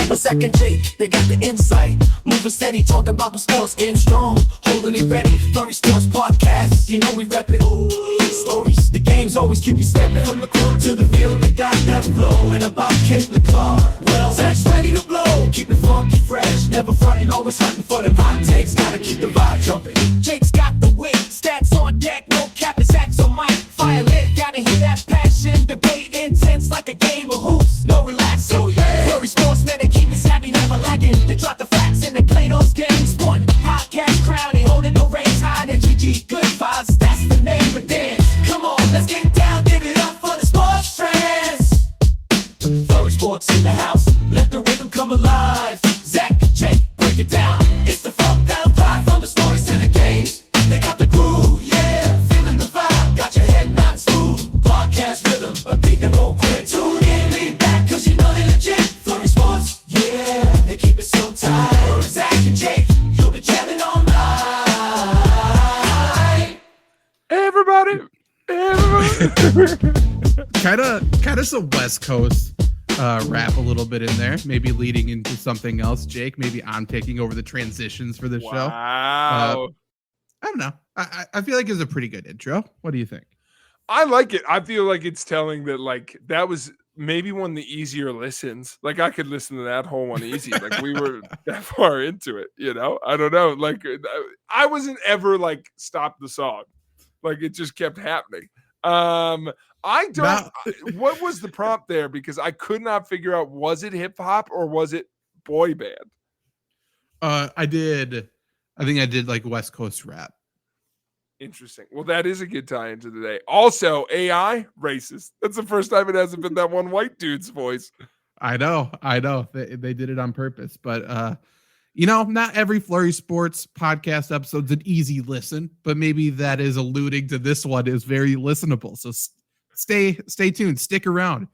But second Jake, they got the insight. Moving steady, talking about the sports, getting strong, holding it ready. Flurry Sports Podcast, you know we rep it. Ooh, stories, the games always keep you stepping. From the court to the field, they got that flow. And about Kendrick Lamar, well, that's ready to blow. Keep it funky fresh, never fronting, always hunting for them hot takes. Gotta keep the vibe jumping. Jake's got the weight, stats on deck, no cap, his axe on mic. Fire lit, gotta hear that passion. Debate intense like a game of hoops, no relax. So yeah, Flurry Sports, man, they keep us happy, never lagging. They drop the facts and they play those games. One podcast crowd, they holding no reins high. They're GG, good vibes, that's the name of dance. Come on, let's get down, give it up for the sports fans. Flurry Sports in the house, let the rhythm come alive. Zach, Jake, break it down. It's the funk that'll fly from the stories to the games. They got the groove, yeah, feeling the vibe. Got your head not smooth, podcast rhythm, a beat that won't quit. Tune in, lean back, cause you know they legit. Flurry Sports, yeah, they keep it so tight. Zach and Jake, you'll be jamming all night. Everybody. kind of some West Coast rap a little bit in there, maybe leading into something else. Jake, maybe I'm taking over the transitions for the show. Wow. I don't know. I feel like it was a pretty good intro. What do you think? I like it. I feel like it's telling that like that was maybe one of the easier listens. Like I could listen to that whole one easy. Like we were that far into it, you know? I don't know. Like I wasn't ever like stop the song. Like it just kept happening. I don't what was the prompt there? Because I could not figure out, was it hip hop or was it boy band? I think I did like West Coast rap. Interesting. Well, that is a good tie into the day. Also, AI racist. That's the first time it hasn't been that one white dude's voice. I know. They did it on purpose, but not every Flurry Sports podcast episode's an easy listen, but maybe that is alluding to this one is very listenable. So stay tuned, stick around.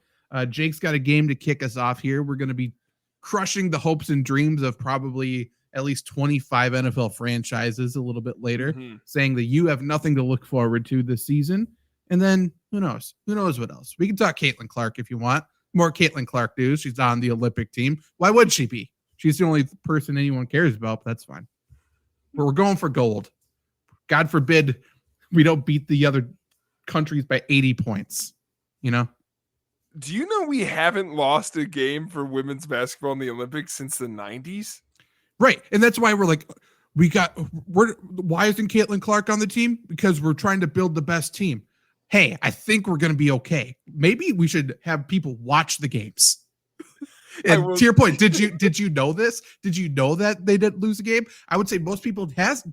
Jake's got a game to kick us off here. We're going to be crushing the hopes and dreams of probably at least 25 NFL franchises a little bit later, saying that you have nothing to look forward to this season. And then who knows what else? We can talk Caitlin Clark if you want. More Caitlin Clark news. She's on the Olympic team. Why would she be? She's the only person anyone cares about, but that's fine. But we're going for gold. God forbid we don't beat the other countries by 80 points, Do you know we haven't lost a game for women's basketball in the Olympics since the 90s? Right. And that's why we're like, why isn't Caitlin Clark on the team? Because we're trying to build the best team. Hey, I think we're going to be okay. Maybe we should have people watch the games. And to your point, did you know this? Did you know that they didn't lose a game? I would say most people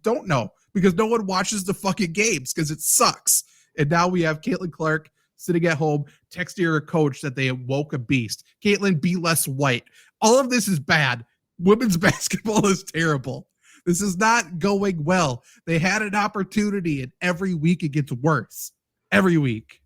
don't know because no one watches the fucking games because it sucks. And now we have Caitlin Clark sitting at home, texting her coach that they woke a beast. Caitlin, be less white. All of this is bad. Women's basketball is terrible. This is not going well. They had an opportunity, and every week it gets worse. Every week.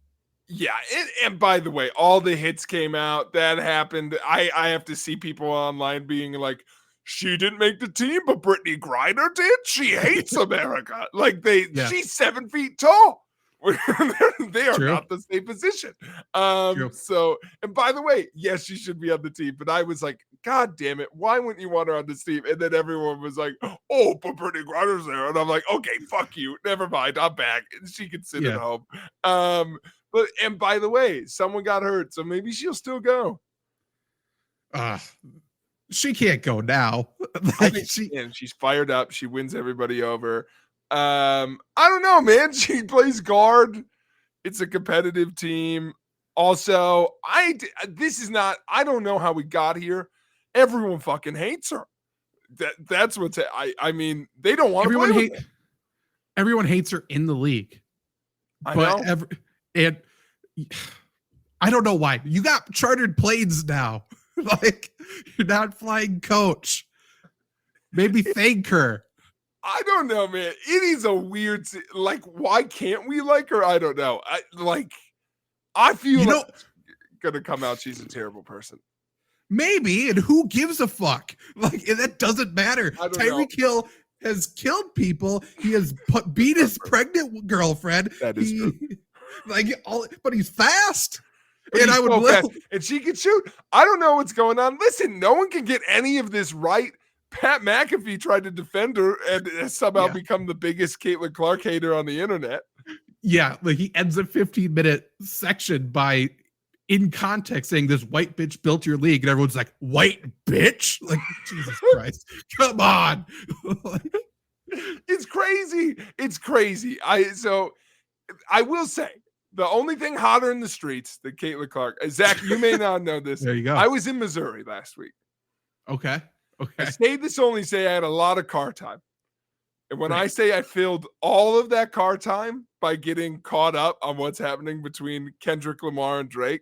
Yeah, and by the way, all the hits came out. That happened. I have to see people online being like, she didn't make the team, but Brittany Griner did. She hates America. Like she's 7 feet tall. They are not the same position. So, and by the way, yes, she should be on the team, but I was like, God damn it, why wouldn't you want her on this team? And then everyone was like, oh, but Brittany Griner's there. And I'm like, okay, fuck you. Never mind. I'm back. She can sit at home. But by the way, someone got hurt, so maybe she'll still go. She can't go now. She's fired up. She wins everybody over. I don't know, man. She plays guard. It's a competitive team. Also, I don't know how we got here. Everyone fucking hates her. That's what's. I mean, they don't want to play with her. Everyone hates her in the league. I know. And I don't know why. You got chartered planes now. Like, you're not flying coach. Maybe thank her. I don't know, man. It is a weird, like, why can't we like her? I don't know. I feel like it's gonna come out she's a terrible person. Maybe, and who gives a fuck? Like, that doesn't matter. Tyreek Hill has killed people. He has beat his pregnant girlfriend. That is true. But he's fast. But And he's I would so live. fast, and she can shoot. I don't know what's going on. Listen, no one can get any of this right. Pat McAfee tried to defend her and has somehow become the biggest Caitlin Clark hater on the internet. Yeah, like he ends a 15-minute section by in context saying this white bitch built your league, and everyone's like, white bitch? Like, Jesus Christ. Come on. It's crazy. It's crazy. I will say the only thing hotter in the streets than Caitlin Clark, Zach, you may not know this. There you go. I was in Missouri last week. Okay. I stayed this only say I had a lot of car time. And when I say I filled all of that car time by getting caught up on what's happening between Kendrick Lamar and Drake,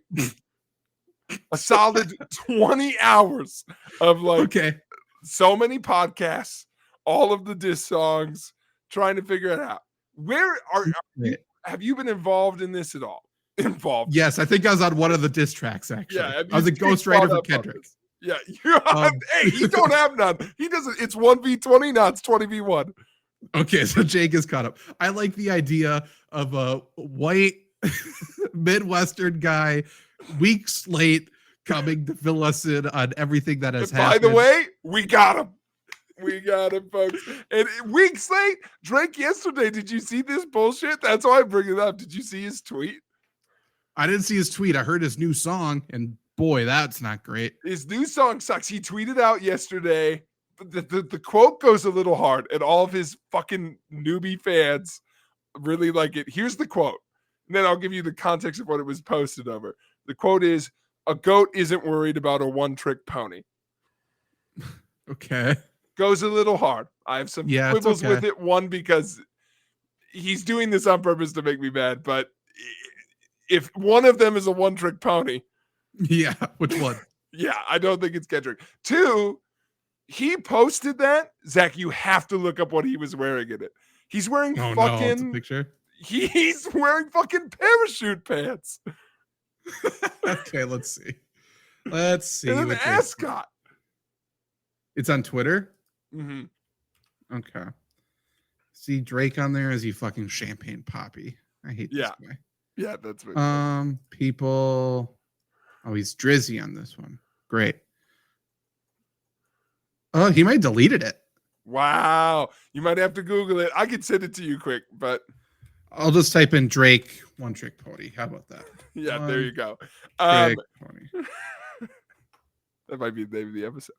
a solid 20 hours of like so many podcasts, all of the diss songs, trying to figure it out. Where are you? Have you been involved in this at all? Involved? Yes, I think I was on one of the diss tracks, actually. Yeah, I was a ghostwriter for Kendrick. Yeah, hey, you don't have none. He doesn't. It's 1v20 now. It's 20v1. Okay, so Jake is caught up. I like the idea of a white Midwestern guy, weeks late, coming to fill us in on everything that has happened. By the way, we got him. We got him, folks. And weeks late, Drake yesterday. Did you see this bullshit? That's why I bring it up. Did you see his tweet? I didn't see his tweet. I heard his new song, and boy, that's not great. His new song sucks. He tweeted out yesterday. The quote goes a little hard, and all of his fucking newbie fans really like it. Here's the quote, and then I'll give you the context of what it was posted over. The quote is, "A goat isn't worried about a one-trick pony." Okay. Goes a little hard. I have some quibbles with it. One, because he's doing this on purpose to make me mad, but if one of them is a one-trick pony. Yeah, which one? Yeah, I don't think it's Kendrick. Two, he posted that. Zach, you have to look up what he was wearing in it. He's wearing it's a picture. He's wearing fucking parachute pants. Okay, let's see. Let's see. And an ascot. It's on Twitter? Mm-hmm. Okay. See Drake on there? Is he fucking Champagne Poppy? I hate this guy. Yeah, that's what people. Oh, he's Drizzy on this one. Great. Oh, he might have deleted it. Wow. You might have to Google it. I could send it to you quick, but I'll just type in Drake one trick pony. How about that? Yeah, there you go. Trick pony. That might be the name of the episode.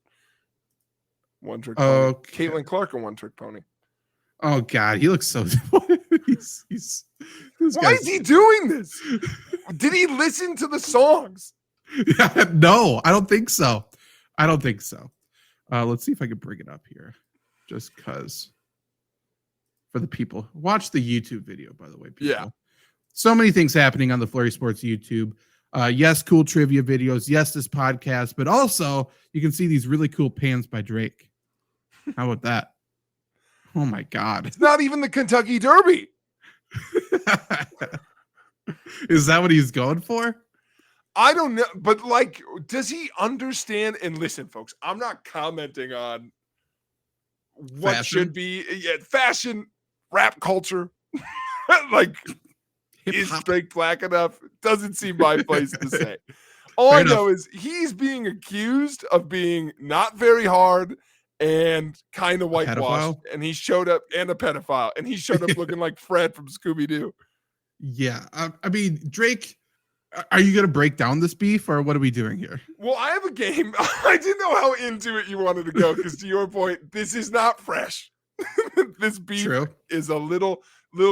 One trick pony. Caitlin Clark, a one trick pony. Oh God, he looks so. he's Why is he doing this? Did he listen to the songs? No, I don't think so. Let's see if I can bring it up here, just because. For the people, watch the YouTube video. By the way, people. Yeah. So many things happening on the Flurry Sports YouTube. Yes, cool trivia videos. Yes, this podcast, but also you can see these really cool pans by Drake. How about that? Oh my God. It's not even the Kentucky Derby. Is that what he's going for? I don't know, but like, does he understand? And listen, folks, I'm not commenting on what fashion? Should be fashion, rap culture. Like, is Drake black enough? Doesn't seem my place to say. All I know is he's being accused of being not very hard and kind of whitewashed, and he showed up, and a pedophile, and he showed up looking like Fred from Scooby-Doo. Yeah, I mean, Drake, are you going to break down this beef, or what are we doing here? Well, I have a game. I didn't know how into it you wanted to go, because to your point, this is not fresh. This beef is a little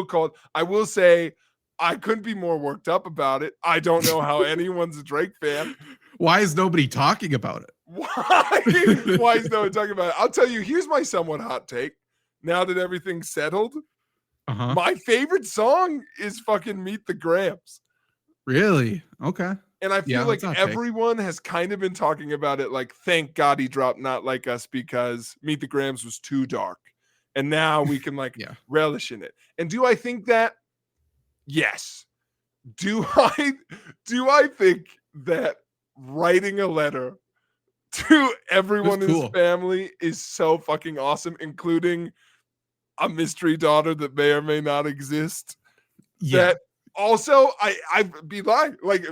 cold. I will say, I couldn't be more worked up about it. I don't know how anyone's a Drake fan. Why is nobody talking about it? Why is no one talking about it? I'll tell you, here's my somewhat hot take. Now that everything's settled, my favorite song is fucking Meet the Grams. Really? Okay. And I feel like everyone has kind of been talking about it like, thank God he dropped Not Like Us because Meet the Grams was too dark. And now we can like relish in it. And do I think that? Yes. Do I think that writing a letter to everyone in his family is so fucking awesome, including a mystery daughter that may or may not exist? Yeah. Also, I'd be lying. Like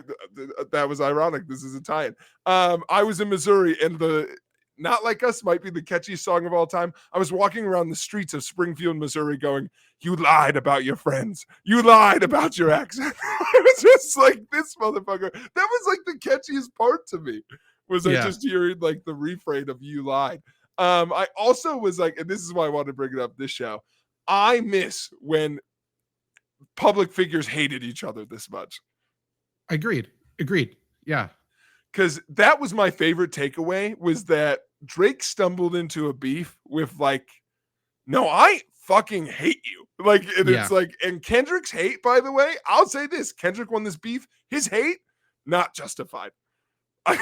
that was ironic. This is Italian. I was in Missouri, and the Not Like Us might be the catchiest song of all time. I was walking around the streets of Springfield, Missouri, going, "You lied about your friends. You lied about your accent." I was just like, this motherfucker. That was like the catchiest part to me. Was I just hearing like the refrain of "You lied." I also was like, and this is why I wanted to bring it up this show. I miss when public figures hated each other this much. Agreed. Yeah. Because that was my favorite takeaway, was that Drake stumbled into a beef with like, no, I fucking hate you. Like, and it's like, and Kendrick's hate, by the way, I'll say this, Kendrick won this beef. His hate, not justified. I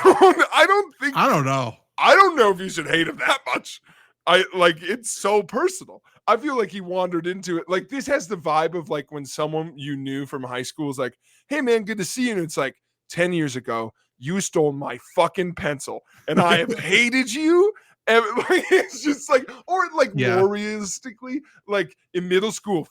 don't know if you should hate him that much. It's so personal. I feel like he wandered into it. Like, this has the vibe of like when someone you knew from high school is like, "Hey man, good to see you." And it's like, 10 years ago, you stole my fucking pencil and I have hated you. And like, it's just like, or like more realistically, like in middle school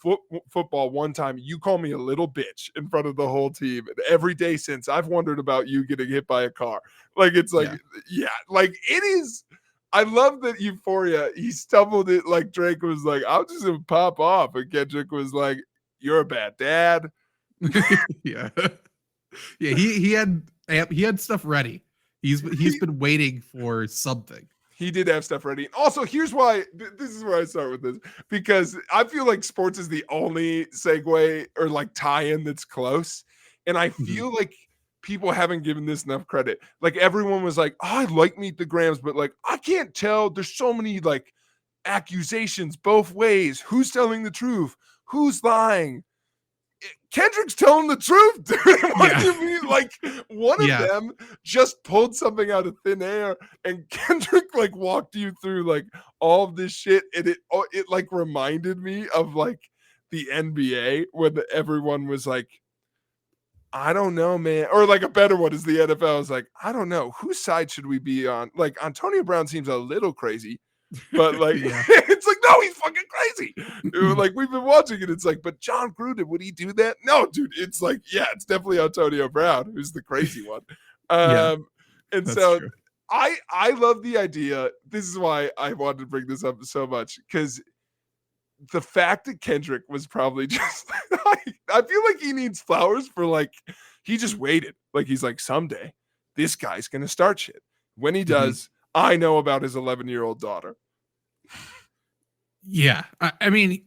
football, one time you called me a little bitch in front of the whole team. And every day since, I've wondered about you getting hit by a car. Like, it's like, like it is. I love that Euphoria. He stumbled it like Drake was like, "I'm just gonna pop off," and Kendrick was like, "You're a bad dad." Yeah. He had stuff ready. He's been waiting for something. He did have stuff ready. Also, here's why. This is where I start with this, because I feel like sports is the only segue or like tie-in that's close, and I feel like people haven't given this enough credit. Like, everyone was like, "Oh, I like Meet the Grams," but like, I can't tell. There's so many like accusations both ways. Who's telling the truth? Who's lying? Kendrick's telling the truth, dude. What do you mean? Like, one of them just pulled something out of thin air, and Kendrick like walked you through like all of this shit, and it like reminded me of like the NBA when everyone was like, "I don't know, man," or like a better one is the NFL. Is like, "I don't know, whose side should we be on?" Like, Antonio Brown seems a little crazy, but like, it's like, no, he's fucking crazy. Like, we've been watching it. It's like, but John Gruden, would he do that? No, dude. It's like, yeah, it's definitely Antonio Brown who's the crazy one. And so true. I love the idea. This is why I wanted to bring this up so much, because the fact that Kendrick was probably just I feel like he needs flowers for like, he just waited. Like, he's like, someday this guy's gonna start shit. When he does, I know about his 11-year-old daughter. Yeah. I mean,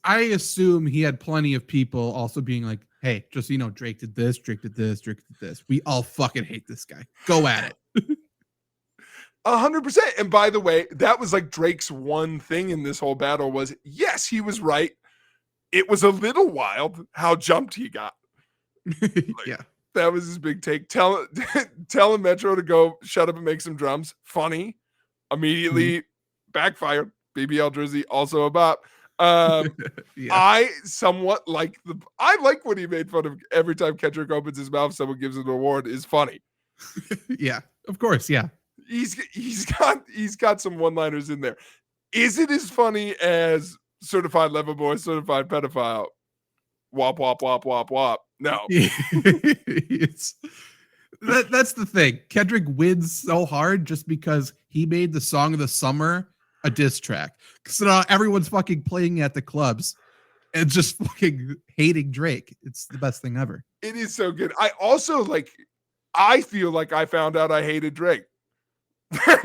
I assume he had plenty of people also being like, "Hey, just so you know, Drake did this, Drake did this, Drake did this. We all fucking hate this guy. Go at it." 100%. And by the way, that was like Drake's one thing in this whole battle was, yes, he was right. It was a little wild how jumped he got. Like, that was his big take. Telling Metro to go shut up and make some drums. Funny. Immediately backfired. BBL Drizzy, also a bop. I somewhat like when he made fun of every time Kendrick opens his mouth, someone gives him an award is funny. Yeah, of course. Yeah. He's got some one-liners in there. Is it as funny as Certified Lover Boy, Certified Pedophile? Wop, wop, wop, wop, wop. No. That's the thing. Kendrick wins so hard just because he made the song of the summer a diss track. So now everyone's fucking playing at the clubs and just fucking hating Drake. It's the best thing ever. It is so good. I feel like I found out I hated Drake.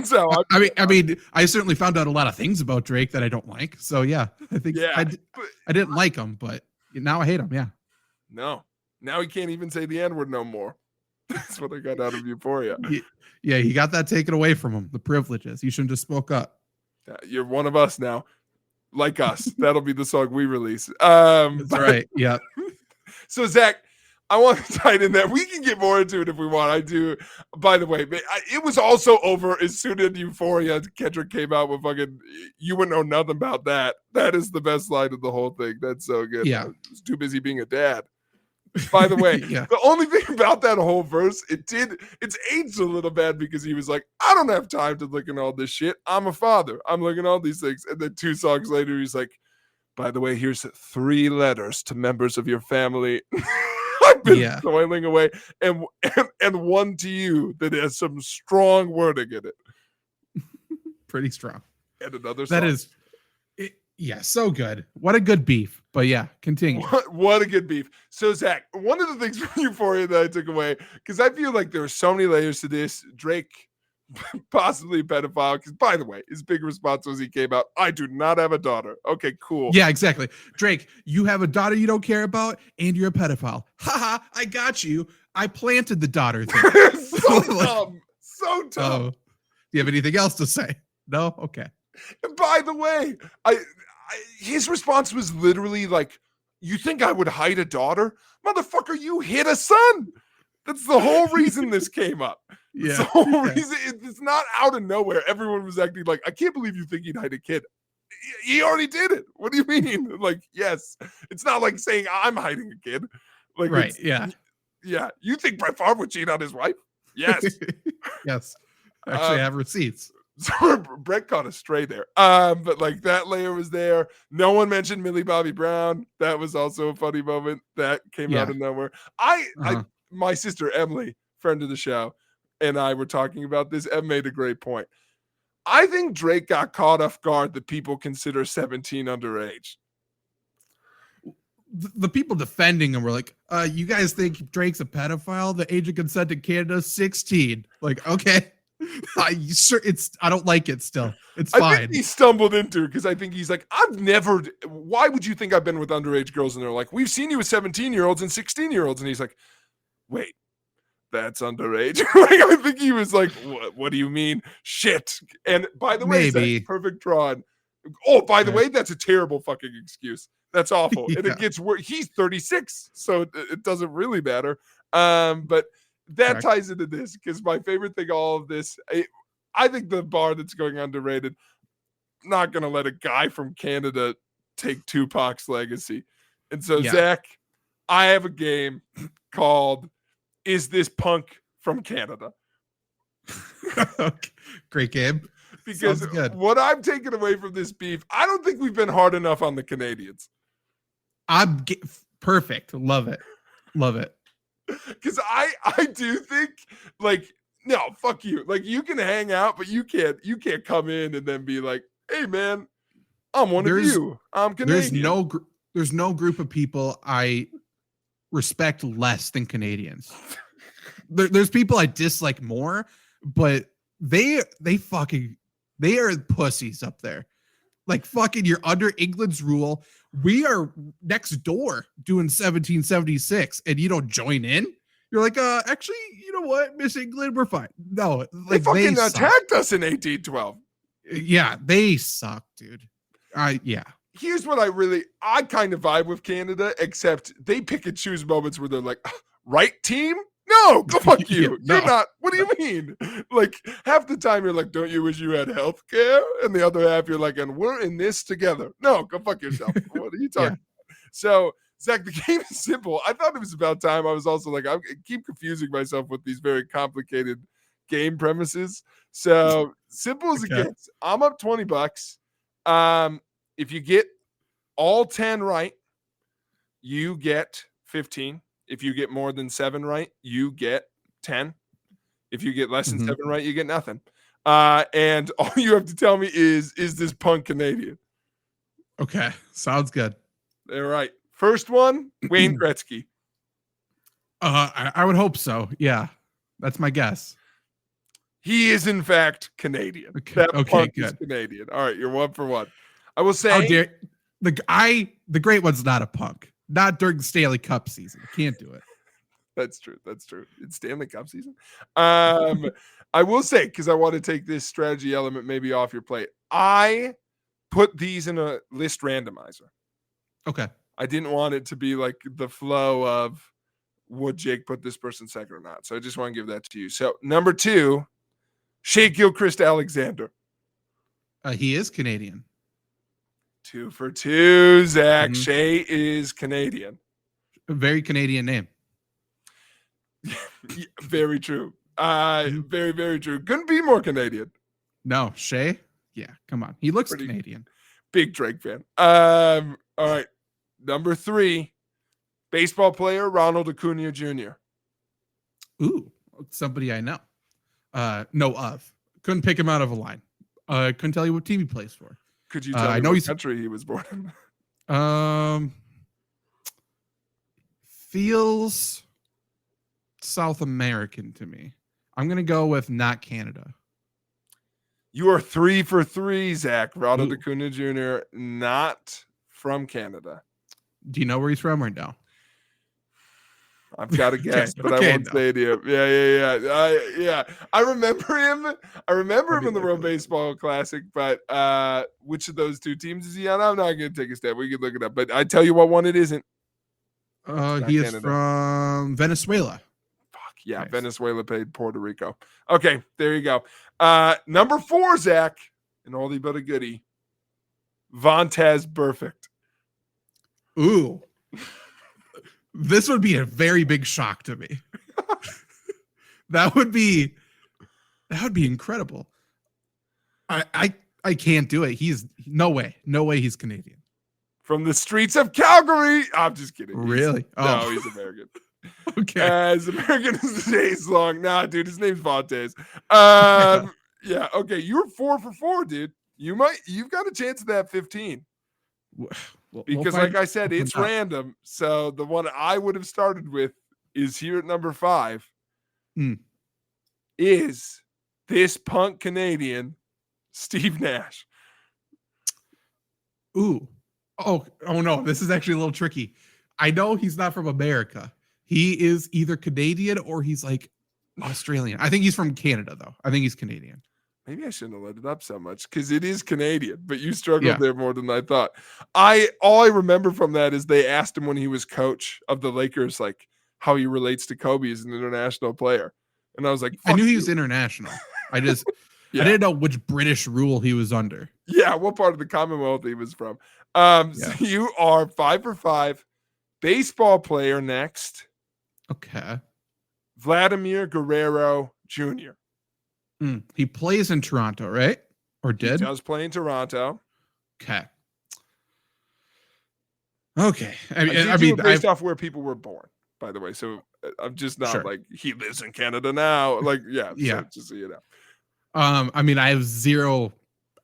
So I mean, I certainly found out a lot of things about Drake that I don't like. So yeah, I think I didn't like him, but now I hate him. Yeah. No, now he can't even say the N-word no more. That's what I got out of Euphoria. Yeah, he got that taken away from him. The privileges. He shouldn't have spoke up. You're one of us now. Like us. That'll be the song we release. That's right. Yeah. So Zach, I want to tie it in there. We can get more into it if we want. I do. By the way, it was also over as soon as Euphoria Kendrick came out with fucking, "You wouldn't know nothing about that." That is the best line of the whole thing. That's so good. Yeah. I was too busy being a dad. By the way, the only thing about that whole verse, it's aged a little bad because he was like, "I don't have time to look at all this shit. I'm a father. I'm looking at all these things." And then 2 songs later, he's like, By the way, here's 3 letters to members of your family. I've been toiling away, and one to you that has some strong wording in it. Pretty strong. And another that song. is, yeah, so good. What a good beef. But yeah, continue. What a good beef. So Zach, one of the things from Euphoria that I took away, because I feel like there are so many layers to this. Drake, possibly a pedophile, because by the way, his big response was he came out, I do not have a daughter. Okay, cool. Yeah, exactly. Drake, you have a daughter you don't care about, and you're a pedophile. Haha, I got you. I planted the daughter thing. So dumb. So dumb. Do you have anything else to say? No? Okay. And by the way, his response was literally like, you think I would hide a daughter? Motherfucker, you hit a son. That's the whole reason this came up. Yeah. The whole reason. It's not out of nowhere. Everyone was acting like, I can't believe you think he'd hide a kid. He already did it. What do you mean? Like, yes. It's not like saying I'm hiding a kid. Like, right. Yeah. Yeah. You think Brett Favre would cheat on his wife? Yes. Yes. Actually, I have receipts. So Brett caught a stray there. But like that layer was there. No one mentioned Millie Bobby Brown. That was also a funny moment that came out of nowhere. My sister Emily, friend of the show, and I were talking about this. Em made a great point. I think Drake got caught off guard that people consider 17 underage. The people defending him were like, you guys think Drake's a pedophile? The age of consent in Canada is 16. Like, okay. I don't like it still. It's fine. I think he stumbled into it because I think he's like, why would you think I've been with underage girls? And they're like, we've seen you with 17-year-olds and 16-year-olds. And he's like, wait, that's underage. Like, I think he was like, what do you mean? Shit. And by the way, maybe perfect draw. Oh, by the way, that's a terrible fucking excuse. That's awful. Yeah. And it gets worse. He's 36, so it doesn't really matter. But that ties into this because my favorite thing, all of this, I think the bar that's going underrated, not going to let a guy from Canada take Tupac's legacy. And so, Zach, I have a game called Is This Punk from Canada? Great game. Because what I'm taking away from this beef, I don't think we've been hard enough on the Canadians. Perfect. Love it. Love it. Because I do think, like, no, fuck you. Like, you can hang out, but you can't come in and then be like, hey, man, I'm one of you. I'm Canadian. There's no group of people I respect less than Canadians. There's people I dislike more, but they are pussies up there. Like, fucking, you're under England's rule. We are next door doing 1776 and you don't join in. You're like, actually, you know what, Miss England, we're fine. No, like, they fucking attacked us in 1812. Yeah, they suck, dude. Here's what I kind of vibe with Canada, except they pick and choose moments where they're like, right team? No, go fuck you. No. You're not. What do you mean? Like, half the time you're like, don't you wish you had health care? And the other half you're like, and we're in this together. No, go fuck yourself. What are you talking about? So, Zach, the game is simple. I thought it was about time. I was also like, I keep confusing myself with these very complicated game premises. So, simple as it gets. I'm up $20. If you get all 10 right, you get 15. If you get more than 7 right, you get 10. If you get less than 7 right, you get nothing. And all you have to tell me is this punk Canadian? Okay, sounds good. All right. First one, Wayne Gretzky. I would hope so. Yeah, that's my guess. He is, in fact, Canadian. Okay, Punk good. is Canadian. All right, you're 1 for 1. I will say, the great one's not a punk. Not during the Stanley Cup season. Can't do it. That's true. It's Stanley Cup season. I will say, because I want to take this strategy element maybe off your plate, I put these in a list randomizer. Okay. I didn't want it to be like the flow of would Jake put this person second or not. So I just want to give that to you. So number 2, Shea Gilchrist Alexander. He is Canadian. 2 for 2, Zach. Shea is Canadian. A very Canadian name. Very true. Very, very true. Couldn't be more Canadian. No, Shea? Yeah, come on. He looks Canadian. Big Drake fan. All right. Number 3, baseball player Ronald Acuna Jr. Ooh, somebody I know. Know of. Couldn't pick him out of a line. Couldn't tell you what team he plays for. Could you tell I me know what he's country he was born in? Feels South American to me. I'm gonna go with not Canada. You are 3 for 3, Zach. Ronald Ooh. Acuna Jr., not from Canada. Do you know where he's from or no? I've got a guess, but I okay, won't no. say it to you. Yeah. I remember him. in the World Baseball Classic, but which of those 2 teams is he on? I'm not going to take a step. We can look it up, but I tell you what one it isn't. He is from Venezuela. Fuck yeah, Nice. Venezuela played Puerto Rico. Okay, there you go. Number 4, Zach, an oldie but a goodie. Vontez Perfect. Ooh. This would be a very big shock to me. That would be incredible. I can't do it. He's no way he's Canadian. From the streets of Calgary. I'm just kidding. Really? No, he's American. Okay. As American as the day's long. Nah, dude, his name's Vontez. Yeah. Okay. You're 4 for 4, dude. You've got a chance at that 15. Because like I said, it's random. So the one I would have started with is here at number 5. Is this punk Canadian Steve Nash. Ooh. Oh no, this is actually a little tricky. I know he's not from America. He is either Canadian or he's like Australian. I think he's from Canada though. I think he's Canadian. Maybe I shouldn't have let it up so much because it is Canadian, but you struggled there more than I thought. All I remember from that is they asked him when he was coach of the Lakers, like how he relates to Kobe as an international player. And I was like, I knew he was international. I just I didn't know which British rule he was under. Yeah, what part of the Commonwealth he was from. So you are 5 for 5. Baseball player next. Okay. Vladimir Guerrero Jr. He plays in Toronto, right? Or did? He does play in Toronto. Okay. I mean, based off where people were born, by the way. So I'm just not like he lives in Canada now. Like, so just so you know. I mean, I have zero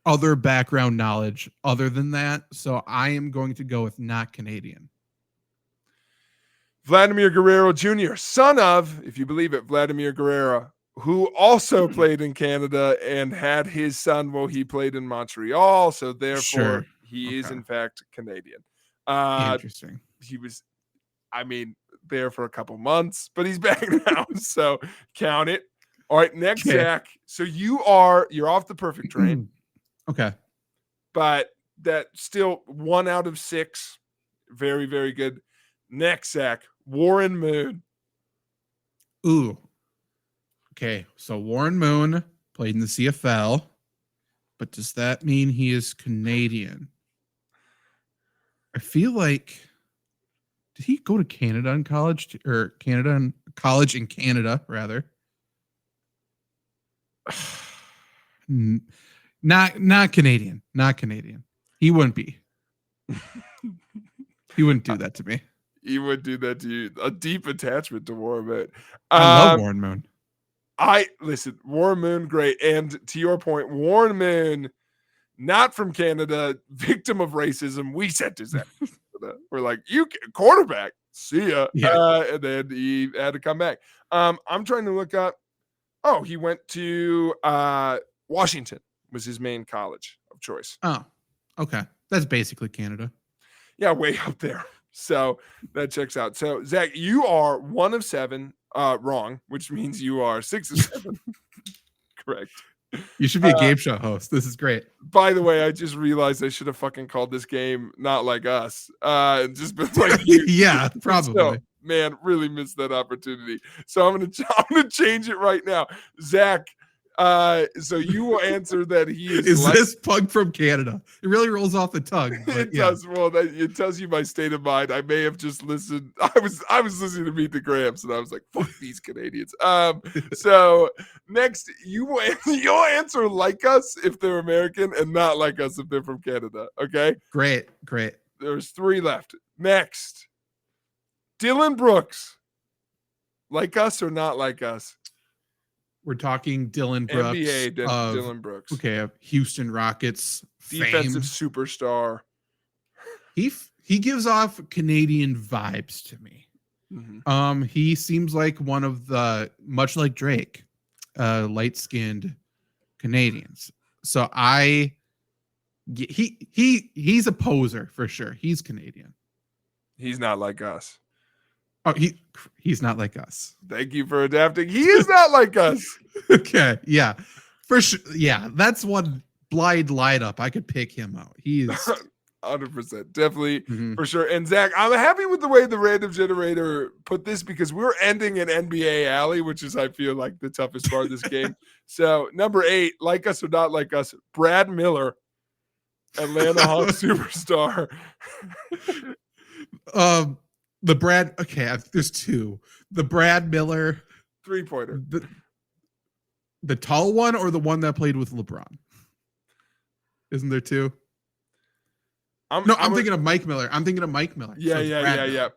other background knowledge other than that, so I am going to go with not Canadian. Vladimir Guerrero Jr., son of, if you believe it, Vladimir Guerrero, who also played in Canada and had his son while he played in Montreal. So therefore, he is in fact Canadian. Interesting. He was, there for a couple months, but he's back now. So count it. All right, next, Zach. So you're off the perfect train. Okay. But that still 1 out of 6. Very, very good. Next, Zach, Warren Moon. Ooh. Okay, so Warren Moon played in the CFL, but does that mean he is Canadian? I feel like, did he go to Canada in college or Canada in college in Canada rather? Not Canadian. Not Canadian. He wouldn't be. He wouldn't do that to me. He would do that to you. A deep attachment to Warren Moon. I love Warren Moon. Listen, Warren Moon, great. And to your point, Warren Moon, not from Canada, victim of racism. We sent his ass. We're like, you quarterback, see ya. And then he had to come back. I'm trying to look up. Oh, he went to Washington was his main college of choice. Oh, okay. That's basically Canada. Yeah, way up there. So that checks out. So Zach, you are 1 of 7 wrong, which means you are 6 of 7. Correct. You should be a game show host. This is great. By the way, I just realized I should have fucking called this game Not Like Us. Just been like you. Yeah, probably. So, man, really missed that opportunity. So I'm gonna change it right now. Zach, so you will answer that he is this pug from Canada? It really rolls off the tongue. It does. Well, it tells you my state of mind. I may have just listened. I was listening to Meet the Gramps, and I was like, "Fuck these Canadians." So next, you'll answer like us if they're American, and not like us if they're from Canada. Okay. Great. There's 3 left. Next, Dylan Brooks. Like us or not like us? We're talking Dylan Brooks NBA of Dylan Brooks. okay, of Houston Rockets Defensive fame. superstar. He gives off Canadian vibes to me. Mm-hmm. He seems like one of the, much like Drake, light-skinned Canadians. So he's a poser for sure. He's Canadian. He's not like us. Oh, he's not like us. Thank you for adapting. He is not like us. Okay, yeah, for sure. Yeah, that's one blind lineup. I could pick him out. He is 100%, definitely for sure. And Zach, I'm happy with the way the random generator put this because we're ending an NBA alley, which is I feel like the toughest part of this game. So number 8, like us or not like us, Brad Miller, Atlanta Hawks superstar. There's 2. The Brad Miller 3-pointer. The tall one or the one that played with LeBron? Isn't there 2? I'm thinking of Mike Miller. Yeah.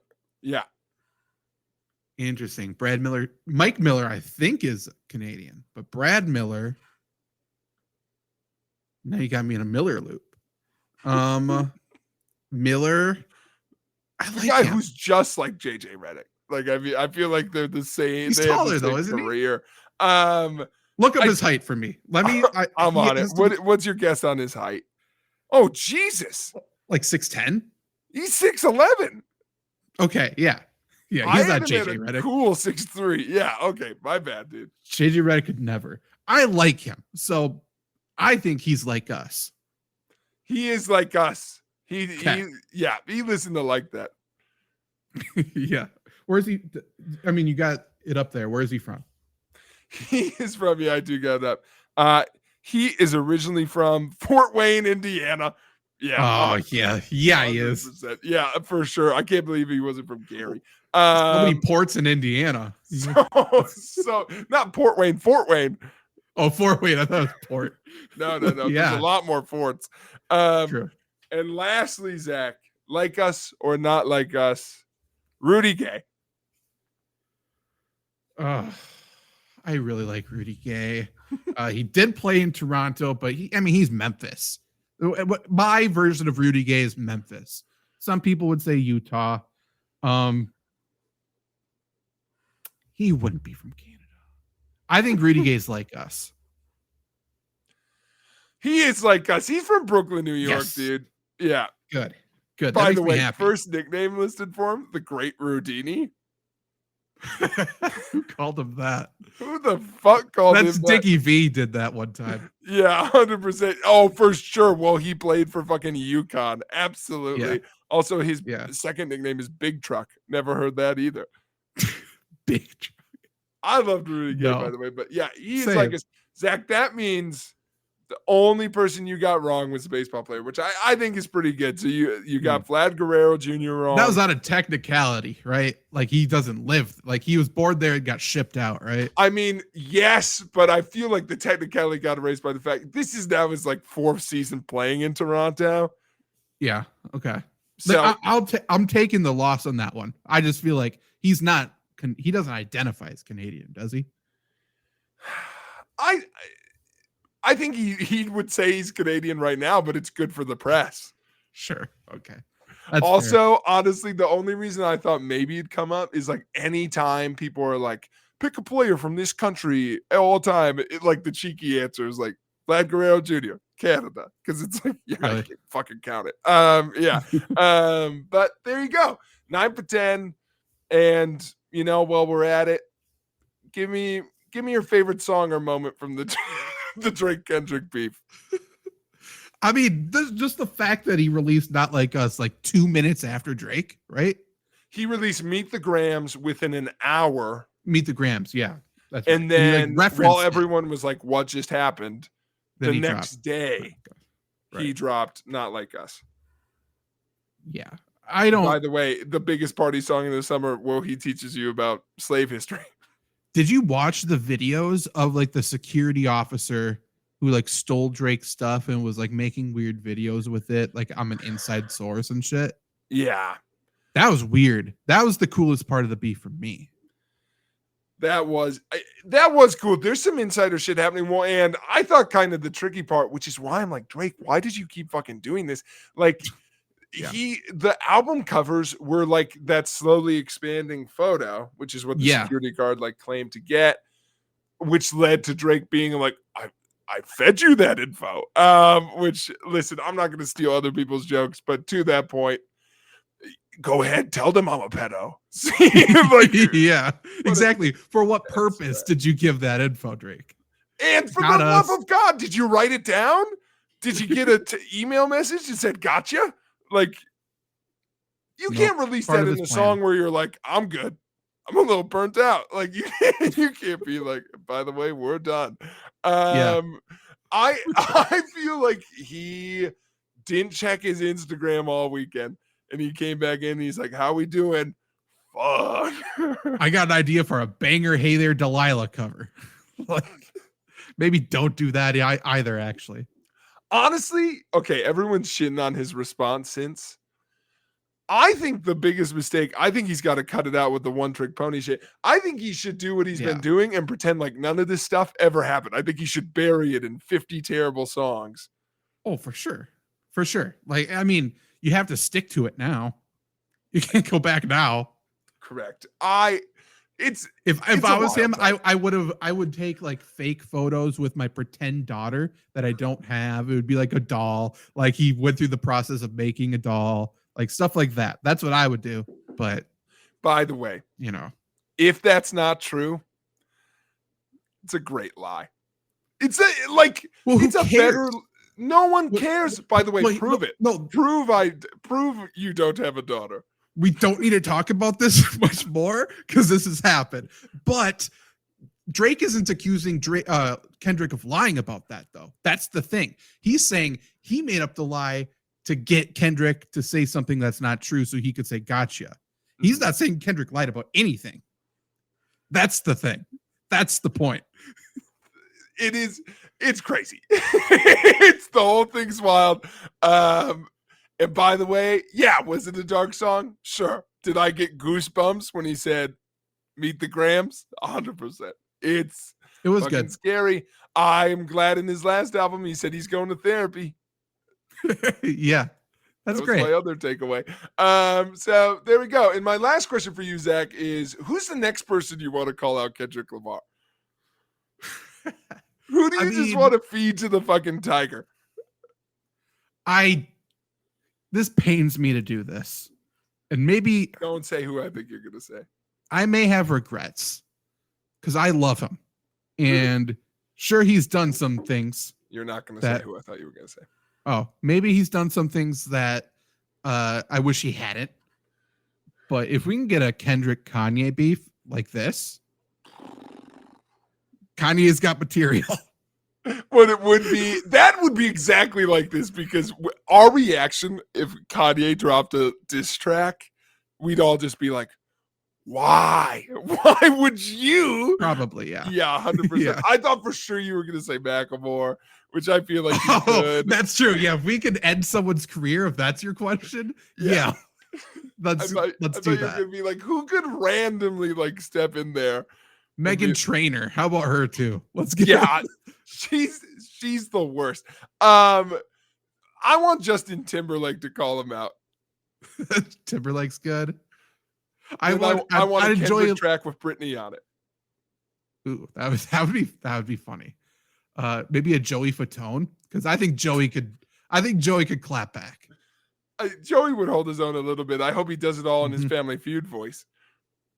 Interesting. Brad Miller. Mike Miller, I think, is Canadian, but Brad Miller. Now you got me in a Miller loop. Miller. I like the guy him. who's just like JJ Redick. Like I feel like they're the same. He's taller though, isn't career. he? Look up his height for me. Let me. I'm on it. What's your guess on his height? Oh Jesus! Like 6'10". He's 6'11". Okay, yeah. He's not JJ Redick. Cool 6'3". Yeah, okay, my bad, dude. JJ Redick could never. I like him, so I think he's like us. He is like us. He listened to like that. Yeah. Where's he? I mean, you got it up there. Where is he from? He is from. Yeah, I do got it up. He is originally from Fort Wayne, Indiana. Yeah. Oh, yeah. Yeah, he is. Yeah, for sure. I can't believe he wasn't from Gary. So many ports in Indiana. So not Port Wayne, Fort Wayne. Oh, Fort Wayne. I thought it was Port. No. Yeah. There's a lot more forts. True. And lastly, Zach, like us or not like us, Rudy Gay. I really like Rudy Gay. He did play in Toronto, but he's Memphis. My version of Rudy Gay is Memphis. Some people would say Utah. He wouldn't be from Canada. I think Rudy Gay's like us. He is like us. He's from Brooklyn, New York, yes. Dude. Yeah. Good. By the way, first nickname listed for him, the Great Rudini. Who called him that? Who the fuck called him that? That's Dickie V did that one time. Yeah, 100%. Oh, for sure. Well, he played for fucking UConn. Absolutely. Yeah. Also, his second nickname is Big Truck. Never heard that either. Big Truck. I loved Rudy Gay, by the way. But yeah, he's like us. Zach, that means the only person you got wrong was the baseball player, which I think is pretty good. So you got Vlad Guerrero Jr. wrong. That was out of technicality, right? Like he doesn't live. Like he was born there and got shipped out, right? I mean, yes, but I feel like the technicality got erased by the fact this is now his like 4th season playing in Toronto. Yeah. Okay. So I'm taking the loss on that one. I just feel like he doesn't identify as Canadian, does he? I think he would say he's Canadian right now, but it's good for the press. Sure. Okay. That's also fair. Honestly, the only reason I thought maybe it'd come up is like anytime people are like, pick a player from this country all time. Like the cheeky answer is like Vlad Guerrero Jr., Canada. Because it's like, yeah, really? I can't fucking count it. But there you go. 9 for 10. And while we're at it, give me your favorite song or moment from the Drake Kendrick beef. I mean, just the fact that he released Not Like Us like 2 minutes after Drake, right? He released Meet the Grams within an hour. Meet the Grams, yeah. That's and right. Then while everyone was like, what just happened? The next day, he dropped Not Like Us. Yeah. I don't. By the way, the biggest party song in the summer, where he teaches you about slave history. Did you watch the videos of like the security officer who like stole Drake's stuff and was like making weird videos with it. Like I'm an inside source and shit. Yeah. That was weird. That was the coolest part of the beef for me. That was cool. There's some insider shit happening. Well, and I thought kind of the tricky part, which is why I'm like, Drake, why did you keep fucking doing this? Like, Yeah. the album covers were like that slowly expanding photo, which is what the security guard like claimed to get, which led to Drake being like, I fed you that info. Which, listen, I'm not going to steal other people's jokes, but to that point, go ahead, tell them I'm a pedo. Like, yeah, exactly. For what purpose did you give that info, Drake? And for the love of God, did you write it down? Did you get an email message that said "gotcha"? Like, you can't release that in a song where you're like, "I'm good. I'm a little burnt out." Like, you can't be like, "By the way, we're done." I feel like he didn't check his Instagram all weekend. And he came back in and he's like, "How we doing?" Fuck. I got an idea for a banger Hey There Delilah cover. Like, maybe don't do that either, actually. Honestly, okay, everyone's shitting on his response since. I think the biggest mistake, I think he's got to cut it out with the one trick pony shit. I think he should do what he's been doing and pretend like none of this stuff ever happened. I think he should bury it in 50 terrible songs. Oh, for sure. For sure. Like, I mean, you have to stick to it now. You can't go back now. Correct. If I was him, I would take like fake photos with my pretend daughter that I don't have. It would be like a doll. Like he went through the process of making a doll, like stuff like that. That's what I would do. But by the way, if that's not true, it's a great lie. It's a better. No one cares. By the way, prove it. No, prove you don't have a daughter. We don't need to talk about this much more because this has happened. But Drake isn't accusing Kendrick of lying about that, though. That's the thing. He's saying he made up the lie to get Kendrick to say something that's not true so he could say gotcha. He's not saying Kendrick lied about anything. That's the thing. That's the point. It's crazy. The whole thing's wild. And by the way, was it a dark song? Sure. Did I get goosebumps when he said "Meet the Grams"? 100%. It was good. Scary. I'm glad in his last album he said he's going to therapy. Yeah, that's great. My other takeaway. So there we go. And my last question for you, Zach, is who's the next person you want to call out Kendrick Lamar? Who do you just want to feed to the fucking tiger? This pains me to do this. And maybe don't say who I think you're going to say. I may have regrets because I love him. And sure, he's done some things. You're not going to say who I thought you were going to say. Oh, maybe he's done some things that I wish he hadn't. But if we can get a Kendrick Kanye beef like this, Kanye's got material. But that would be exactly like this, because our reaction if Kanye dropped a diss track, we'd all just be like, why? Why would you? Probably, yeah. Yeah, 100%. Yeah. I thought for sure you were going to say Macklemore, which I feel like you could. That's true. Yeah, if we could end someone's career, if that's your question, yeah. Let's do that. You're going to be like, who could randomly like step in there? Meghan Trainor. How about her too? Let's get her. She's the worst. I want Justin Timberlake to call him out. Timberlake's good. I want a Kendrick track with Britney on it. Ooh, that would be funny. Maybe a Joey Fatone, because I think Joey could clap back. Joey would hold his own a little bit. I hope he does it all in his Family Feud voice.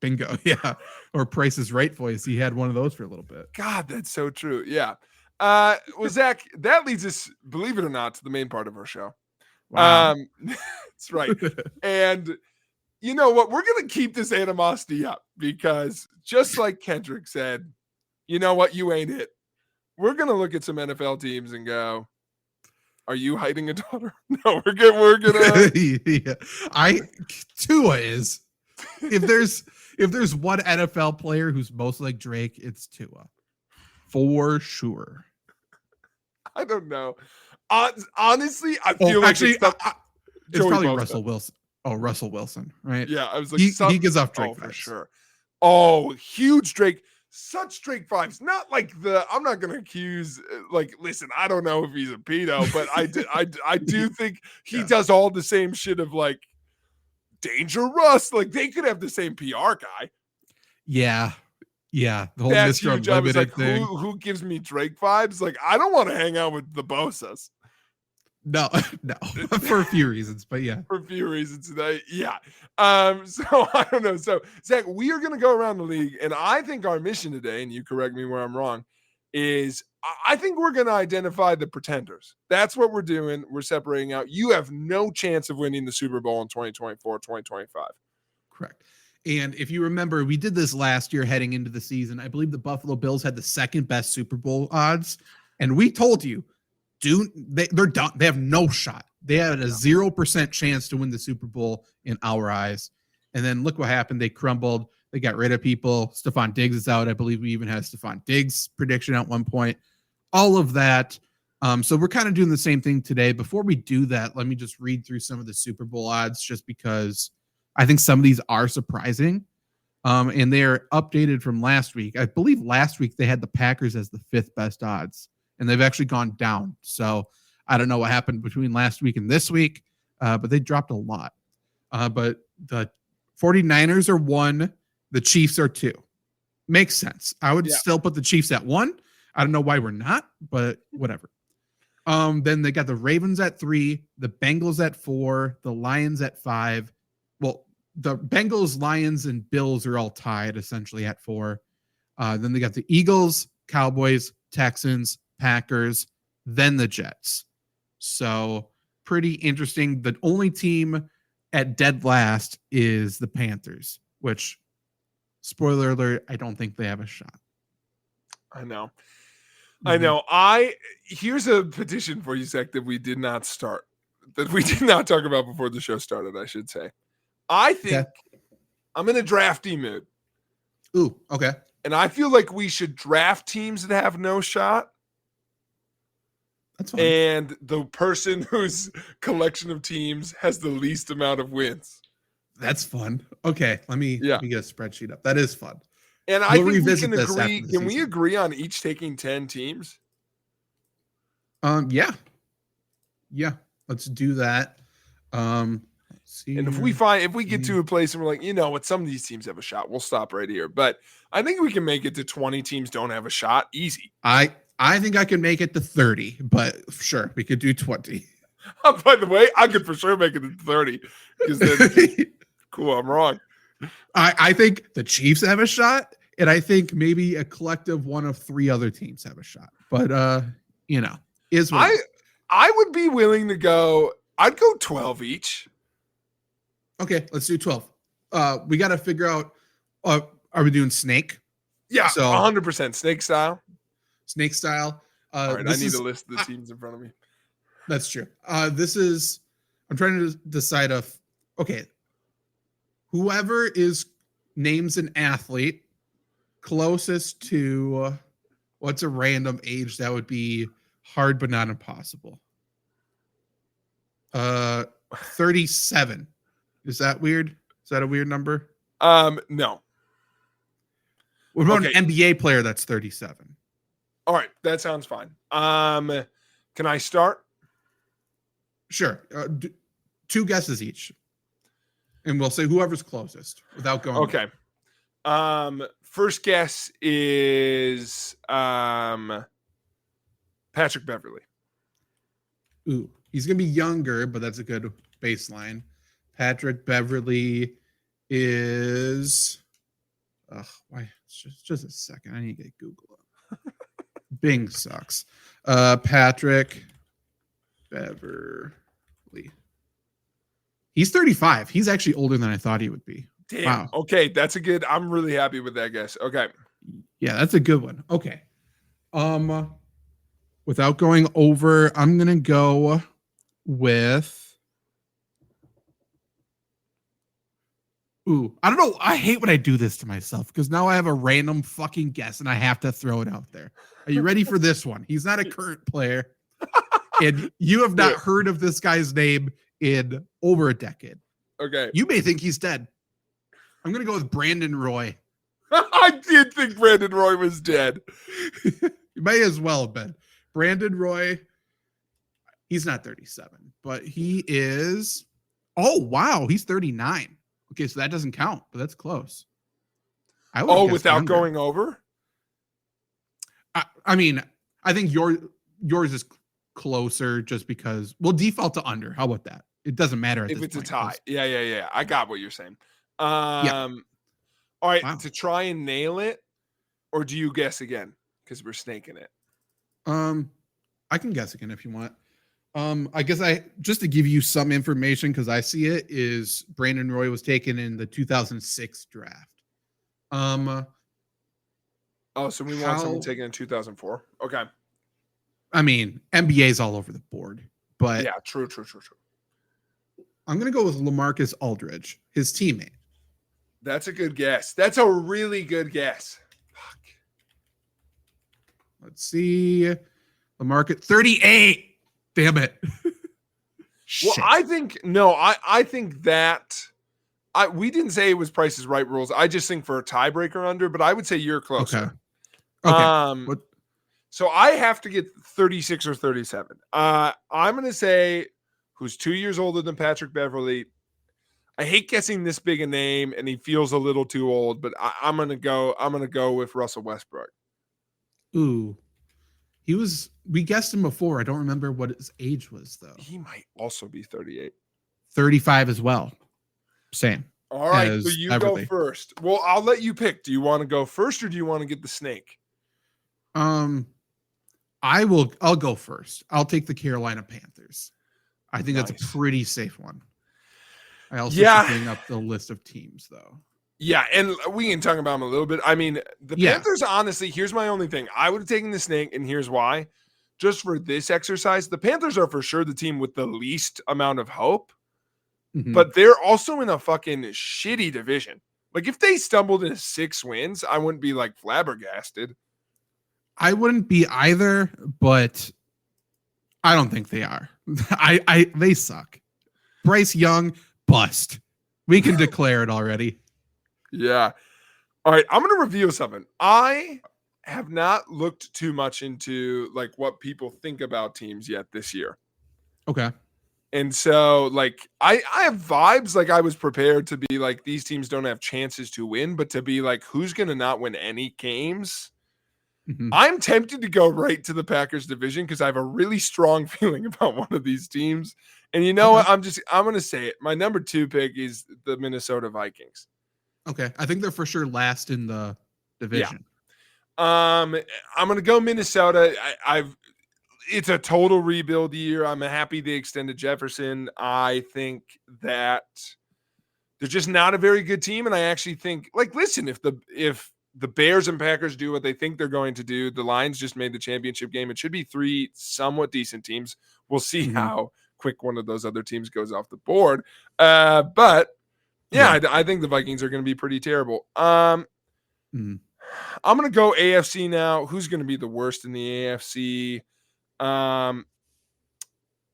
Bingo, yeah. Or Price is Right voice. He had one of those for a little bit. God, that's so true. Yeah. Well, Zach, that leads us, believe it or not, to the main part of our show. Wow. That's right. And you know what? We're going to keep this animosity up because just like Kendrick said, you know what? You ain't it. We're going to look at some NFL teams and go, are you hiding a daughter? No, we're going to. Yeah. Tua is. If there's one NFL player who's most like Drake, it's Tua. For sure. I don't know. Honestly, I feel like Actually, it's, not, it's Joey probably Bosa. Russell Wilson. Oh, Russell Wilson, right? Yeah, I was like, He gives off Drake for vibes. sure. Oh, huge Drake. Such Drake vibes. Not like I'm not gonna accuse. Listen, I don't know if he's a pedo, but I do think he does all the same shit of like Danger Russ. Like they could have the same PR guy. Yeah. The whole That's Mr. huge. I was Unlimited like, thing. who gives me Drake vibes? Like, I don't want to hang out with the Bosas. No, for a few reasons, but yeah. For a few reasons today. Yeah. So I don't know. So Zach, we are gonna go around the league, and I think our mission today, and you correct me where I'm wrong, is I think we're gonna identify the pretenders. That's what we're doing. We're separating out. You have no chance of winning the Super Bowl in 2024, 2025. Correct. And if you remember, we did this last year heading into the season. I believe the Buffalo Bills had the second best Super Bowl odds. And we told you, they're done. They have no shot. They had a 0% chance to win the Super Bowl in our eyes. And then look what happened. They crumbled. They got rid of people. Stephon Diggs is out. I believe we even had Stephon Diggs prediction at one point. All of that. So we're kind of doing the same thing today. Before we do that, let me just read through some of the Super Bowl odds just because I think some of these are surprising. And they're updated from last week. I believe last week they had the Packers as the 5th best odds, and they've actually gone down. So I don't know what happened between last week and this week, but they dropped a lot. But the 49ers are 1, the Chiefs are 2. Makes sense. I would still put the Chiefs at 1. I don't know why we're not, but whatever. Then they got the Ravens at 3, the Bengals at 4, the Lions at 5. Well, the Bengals, Lions, and Bills are all tied essentially at 4. Then they got the Eagles, Cowboys, Texans, Packers, then the Jets. So pretty interesting. The only team at dead last is the Panthers, which, spoiler alert, I don't think they have a shot. I know. Mm-hmm. I know. Here's a petition for you, Zach, that we did not start, that we did not talk about before the show started, I should say. I think I'm in a drafty mood. Ooh, okay. And I feel like we should draft teams that have no shot. That's fine. And the person whose collection of teams has the least amount of wins. That's fun. Okay, let me get a spreadsheet up. That is fun. And I think we can agree. Can we agree on each taking 10 teams? Yeah. Let's do that. Let's see. And if we get to a place and we're like, you know what, some of these teams have a shot, we'll stop right here. But I think we can make it to 20 teams don't have a shot. Easy. I think I can make it to 30, but sure, we could do 20. By the way, I could for sure make it to 30. Because then, cool, I'm wrong. I think the Chiefs have a shot, and I think maybe a collective one of 3 other teams have a shot. But is what I would be willing to go. I'd go 12 each. Okay, let's do 12. We got to figure out. Are we doing snake? Yeah, so 100% snake style. Snake style. All right, I need to list the teams in front of me. That's true. I'm trying to decide whoever names an athlete closest to what's a random age that would be hard but not impossible. 37. Is that weird? Is that a weird number? No. What about an NBA player that's 37? All right, that sounds fine. Can I start? Sure. 2 guesses each. And we'll say whoever's closest without going. Okay. First guess is Patrick Beverly. Ooh, he's going to be younger, but that's a good baseline. Patrick Beverly is why? Just a second. I need to get Google up. Bing sucks. Patrick Beverly. He's 35. He's actually older than I thought he would be. Damn. Wow. Okay, that's a good. I'm really happy with that guess. Okay. Yeah, that's a good one. Okay. Without going over, I'm gonna go with. Ooh, I don't know. I hate when I do this to myself because now I have a random fucking guess and I have to throw it out there. Are you ready for this one? He's not a current player. And you have not Yeah. heard of this guy's name in over a decade. Okay. You may think he's dead. I'm going to go with Brandon Roy. I did think Brandon Roy was dead. He may as well have been. Brandon Roy, he's not 37, but he is. Oh, wow. He's 39. Okay, so that doesn't count, but that's close. I would have guessed Without younger. going over? I mean, I think yours is closer just because we'll default to under. How about that? It doesn't matter If it's point, a tie. Yeah. I got what you're saying. All right, Wow. to try and nail it, or do you guess again? Because we're snaking it. I can guess again if you want. I guess just to give you some information because I see it is Brandon Roy was taken in the 2006 draft. So we want someone taken in 2004. Okay. I mean, NBA's all over the board, but Yeah, true. I'm gonna go with LaMarcus Aldridge, his teammate. That's a good guess. That's a really good guess. Fuck. Let's see. LaMarcus 38. Damn it. Well, Shit. I think that we didn't say it was Price is Right rules. I just think for a tiebreaker under, but I would say you're closer. Okay. So I have to get 36 or 37. I'm gonna say who's 2 years older than Patrick Beverley. I hate guessing this big a name, and he feels a little too old, but I'm gonna go with Russell Westbrook. Ooh. We guessed him before. I don't remember what his age was, though. He might also be 38. 35 as well. Same. All right, so you Beverly. go first. Well, I'll let you pick. Do you want to go first, or do you want to get the snake? I'll go first. I'll take the Carolina Panthers. I think that's Nice. a pretty safe one. I also Yeah. should bring up the list of teams, though. Yeah, and we can talk about them a little bit. I mean, the Panthers, honestly, here's my only thing. I would have taken the snake, and here's why. Just for this exercise, the Panthers are for sure the team with the least amount of hope, Mhm. but they're also in a fucking shitty division. Like, if they stumbled into 6 wins, I wouldn't be, like, flabbergasted. I wouldn't be either, but I don't think they are. They suck. Bryce Young, bust. We can declare it already. Yeah. All right, I'm going to reveal something. I have not looked too much into, like, what people think about teams yet this year. Okay. And so, like, I have vibes, like, I was prepared to be like, these teams don't have chances to win, but to be like, who's going to not win any games? Mhm. I'm tempted to go right to the Packers division because I have a really strong feeling about one of these teams. And you know what? I'm going to say it. My number 2 pick is the Minnesota Vikings. Okay. I think they're for sure last in the division. I'm going to go Minnesota. It's a total rebuild year. I'm happy they extended Jefferson. I think that they're just not a very good team. And I actually think, like, listen, if the Bears and Packers do what they think they're going to do, the Lions just made the championship game. It should be 3 somewhat decent teams. We'll see how quick one of those other teams goes off the board. But yeah, I think the Vikings are going to be pretty terrible. I'm going to go AFC now. Who's going to be the worst in the AFC? I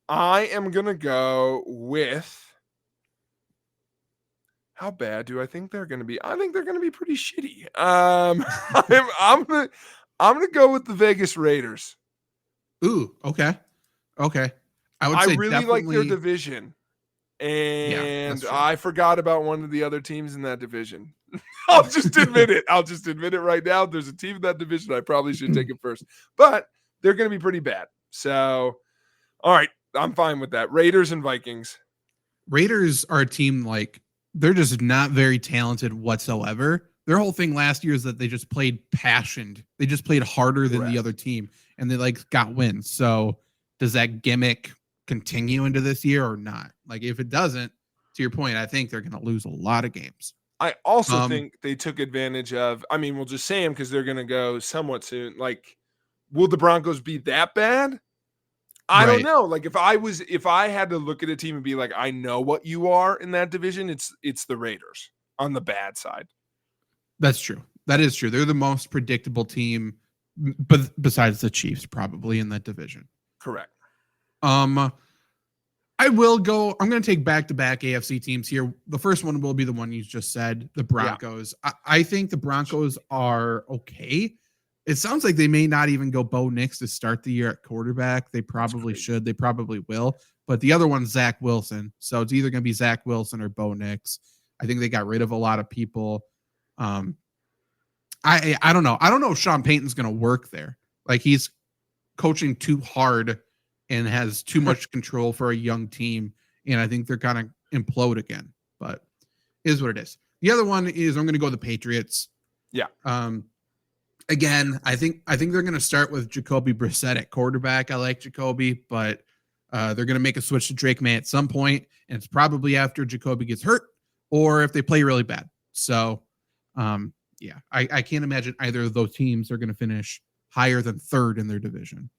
am going to go with, how bad do I think they're going to be? I think they're going to be pretty shitty. I'm going to go with the Vegas Raiders. Ooh, okay. I would say really like their division. And I forgot about one of the other teams in that division. I'll just admit it. I'll just admit it right now. There's a team in that division. I probably should take it first, but they're going to be pretty bad. So, all right, I'm fine with that. Raiders and Vikings. Raiders are a team, like, they're just not very talented whatsoever. Their whole thing last year is that they just played passioned. They just played harder than the other team, and they, like, got wins. So does that gimmick continue into this year or not? Like, if it doesn't, to your point, I think they're going to lose a lot of games. I also think they took advantage of, I mean, we'll just say them because they're going to go somewhat soon. Like, will the Broncos be that bad? I don't know. Like, if I had to look at a team and be like, I know what you are in that division, it's the Raiders on the bad side. That's true. That is true. They're the most predictable team, but besides the Chiefs, probably in that division. Correct. I will go. I'm going to take back-to-back AFC teams here. The first one will be the one you just said, the Broncos. I think the Broncos are okay. It sounds like they may not even go Bo Nix to start the year at quarterback. They probably should. They probably will. But the other one's Zach Wilson. So it's either going to be Zach Wilson or Bo Nix. I think they got rid of a lot of people. I don't know. I don't know if Sean Payton's going to work there. Like, he's coaching too hard and has too much control for a young team. And I think they're going to implode again, but it is what it is. The other one is I'm going to go the Patriots. Yeah. Again, I think they're going to start with Jacoby Brissett at quarterback. I like Jacoby, but they're going to make a switch to Drake May at some point, and it's probably after Jacoby gets hurt or if they play really bad. So, yeah, I can't imagine either of those teams are going to finish higher than third in their division.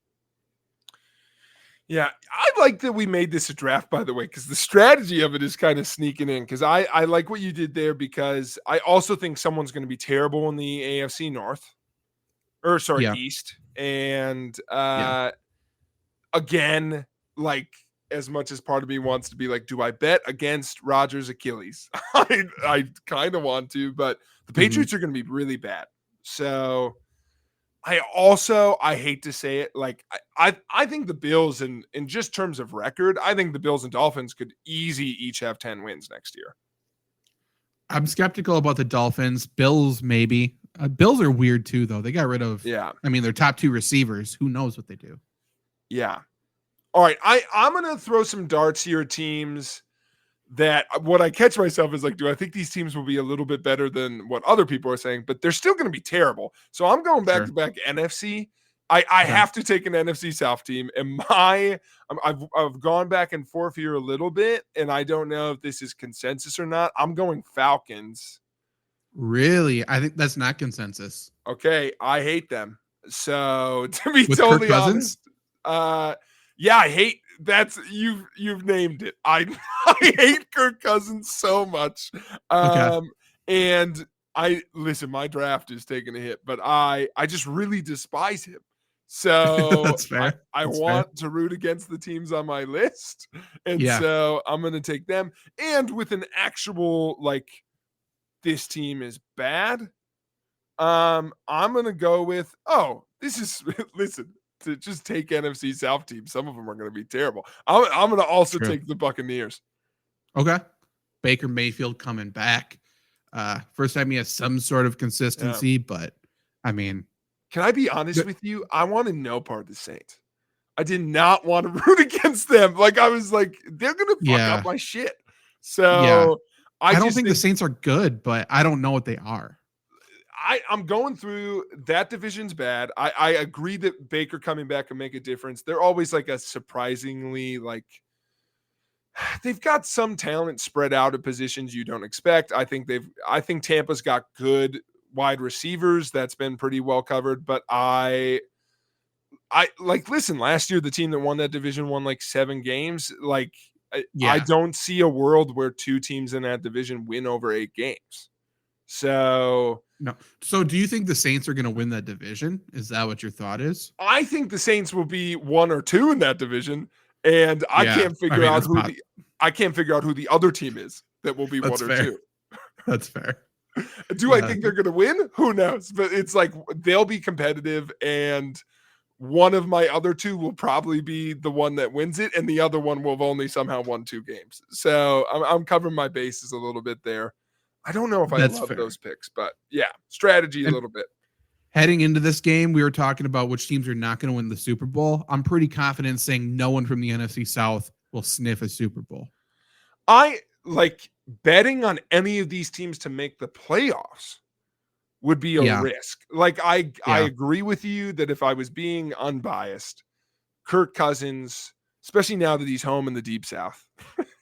Yeah, I like that we made this a draft, by the way, because the strategy of it is kind of sneaking in. Because I like what you did there, because I also think someone's going to be terrible in the AFC North, or sorry, East. And again, like, as much as part of me wants to be like, do I bet against Rodgers' Achilles? I kind of want to, but the Patriots are going to be really bad. So I hate to say it, like, I think the Bills, in just terms of record, I think the Bills and Dolphins could each have 10 wins next year. I'm skeptical about the Dolphins. Bills, maybe. Bills are weird too, though. They got rid of, their top two receivers. Who knows what they do? Yeah. All right. I'm going to throw some darts here at teams that what I catch myself is like, do I think these teams will be a little bit better than what other people are saying, but they're still going to be terrible. So I'm going back to back NFC. I have to take an NFC South team, and I've gone back and forth here a little bit, and I don't know if this is consensus or not. I'm going Falcons. Really? I think that's not consensus. Okay. I hate them. So to be With totally Kirk Cousins? honest, yeah, I hate you've named it. I hate Kirk Cousins so much. And listen, my draft is taking a hit, but I just really despise him. So that's fair. I want to root against the teams on my list. And so I'm going to take them. And with an actual, like, this team is bad, I'm going to go with, listen, to just take NFC South teams. Some of them are going to be terrible. I'm going to also take the Buccaneers. Okay. Baker Mayfield coming back. First time he has some sort of consistency, but I mean, can I be honest with you? I wanted no part of the Saints. I did not want to root against them. Like, I was like, they're going to fuck up my shit. So I don't think the Saints are good, but I don't know what they are. I'm going through that division's bad. I agree that Baker coming back can make a difference. They're always like a surprisingly, like, they've got some talent spread out at positions you don't expect. I think Tampa's got good wide receivers. That's been pretty well covered, but I listen, last year, the team that won that division won like 7 games. Like, I don't see a world where 2 teams in that division win over 8 games. So no. So do you think the Saints are going to win that division? Is that what your thought is? I think the Saints will be 1 or 2 in that division, and I can't figure out who the other team is that will be That's 1 or fair. 2. That's fair. I think they're going to win? Who knows? But it's like they'll be competitive, and one of my other 2 will probably be the one that wins it, and the other one will have only somehow won 2 games. So I'm covering my bases a little bit there. I don't know if I love those picks, but strategy a little bit. Heading into this game, we were talking about which teams are not going to win the Super Bowl. I'm pretty confident saying no one from the NFC South will sniff a Super Bowl. I like betting on any of these teams to make the playoffs would be a risk. Like, I agree with you that if I was being unbiased, Kirk Cousins, especially now that he's home in the Deep South,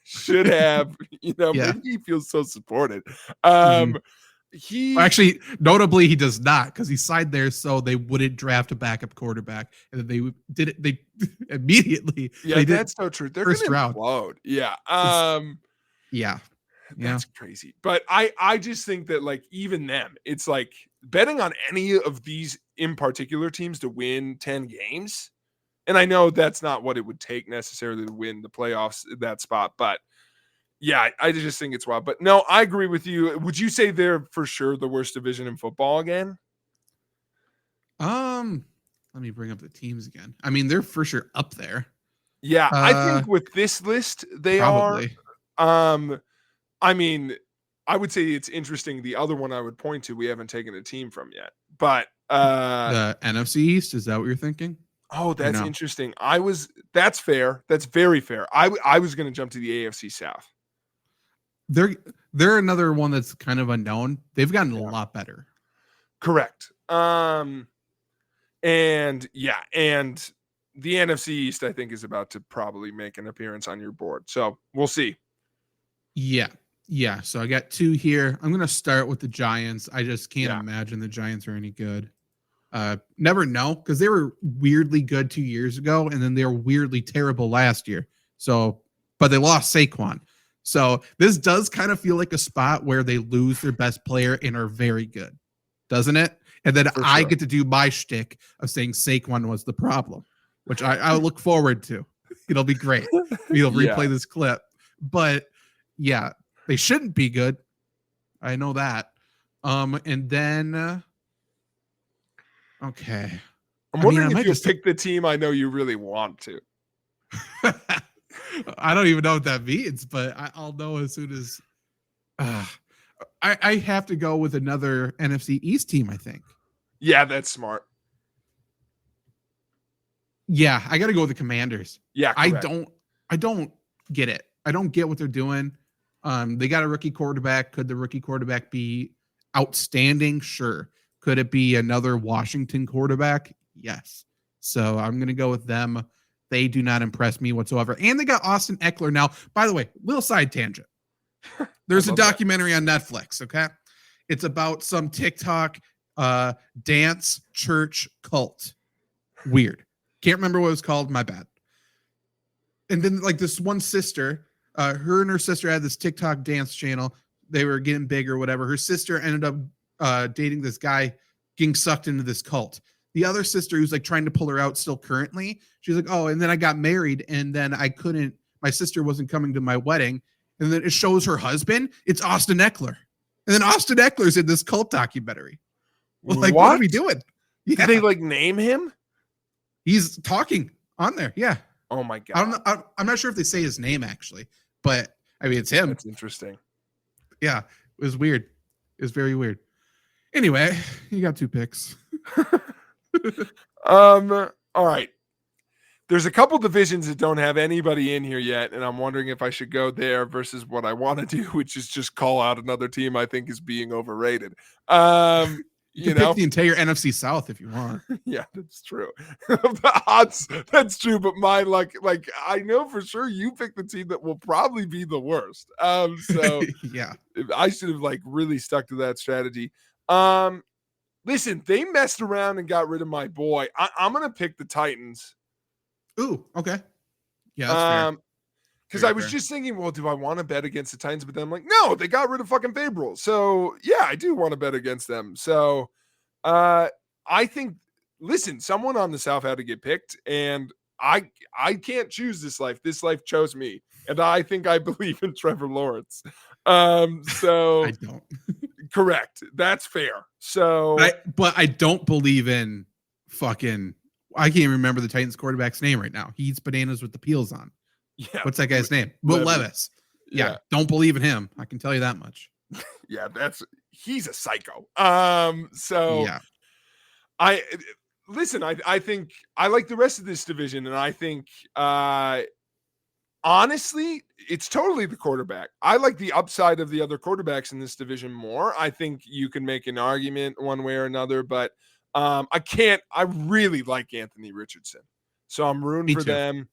should have, maybe he feels so supported. Actually, notably, he does not, because he signed there so they wouldn't draft a backup quarterback, and they did it. They immediately. Yeah, that's so true. They're going to implode. Yeah. That's crazy. But I just think that, like, even them, it's like betting on any of these in particular teams to win 10 games And I know that's not what it would take necessarily to win the playoffs in that spot, but yeah, I just think it's wild. But no, I agree with you. Would you say they're for sure the worst division in football again? Let me bring up the teams again. I mean, they're for sure up there. Yeah, I think with this list, they Probably. are. I mean, I would say it's interesting. The other one I would point to, we haven't taken a team from yet. But The NFC East, is that what you're thinking? oh, that's no? interesting. That's fair. That's very fair. I was going to jump to the AFC South. They're another one that's kind of unknown. They've gotten a lot better. Correct. And yeah, and the NFC East, I think, is about to probably make an appearance on your board. So we'll see. Yeah. Yeah. So I got 2 here. I'm going to start with the Giants. I just can't imagine the Giants are any good. Never know, because they were weirdly good 2 years ago, and then they were weirdly terrible last year. So, but they lost Saquon. So this does kind of feel like a spot where they lose their best player and are very good, doesn't it? And then I get to do my shtick of saying Saquon was the problem, which I look forward to. It'll be great. We'll replay this clip. But yeah, they shouldn't be good. I know that. And then okay. I'm wondering if you'll pick the team I know you really want to. I don't even know what that means, but I'll know as soon as I have to go with another NFC East team, I think. Yeah, that's smart. Yeah, I got to go with the Commanders. Yeah, correct. I don't get it. I don't get what they're doing. They got a rookie quarterback. Could the rookie quarterback be outstanding? Sure. Could it be another Washington quarterback? Yes. So I'm going to go with them. They do not impress me whatsoever. And they got Austin Eckler now. By the way, little side tangent. There's a documentary on Netflix, okay? It's about some TikTok dance church cult. Weird. Can't remember what it was called. My bad. And then like this one sister, her and her sister had this TikTok dance channel. They were getting big or whatever. Her sister ended up dating this guy, getting sucked into this cult. The other sister who's like trying to pull her out still currently, she's like, oh, and then I got married and then my sister wasn't coming to my wedding. And then it shows her husband. It's Austin Eckler. And then Austin Eckler's in this cult documentary. Well, like, what are we doing? Yeah. Did they like name him? He's talking on there. Yeah. Oh my God. I don't know. I'm not sure if they say his name actually, but I mean, it's him. That's interesting. Yeah. It was weird. It was very weird. Anyway, you got 2 picks. All right. There's a couple divisions that don't have anybody in here yet, and I'm wondering if I should go there versus what I want to do, which is just call out another team I think is being overrated. You can pick the entire NFC South if you want. Yeah, that's true. The odds, that's true, but my luck, like I know for sure you picked the team that will probably be the worst. So yeah, I should have like really stuck to that strategy. Listen, they messed around and got rid of my boy. I'm gonna pick the Titans. Ooh, okay. Yeah, that's fair. Because I was just thinking, well, do I want to bet against the Titans? But then I'm like, no, they got rid of fucking Fabril. So yeah, I do want to bet against them. So I think, listen, someone on the South had to get picked, and I can't choose this life. This life chose me, and I think I believe in Trevor Lawrence. So I don't. Correct. That's fair. So, but I don't believe in fucking. I can't even remember the Titans quarterback's name right now. He eats bananas with the peels on. Yeah. What's that guy's name? Will Levis. Yeah. Don't believe in him. I can tell you that much. Yeah, he's a psycho. So yeah. I think I like the rest of this division, and I think honestly, it's totally the quarterback. I like the upside of the other quarterbacks in this division more. I think you can make an argument one way or another, but I really like Anthony Richardson. So I'm rooting for them.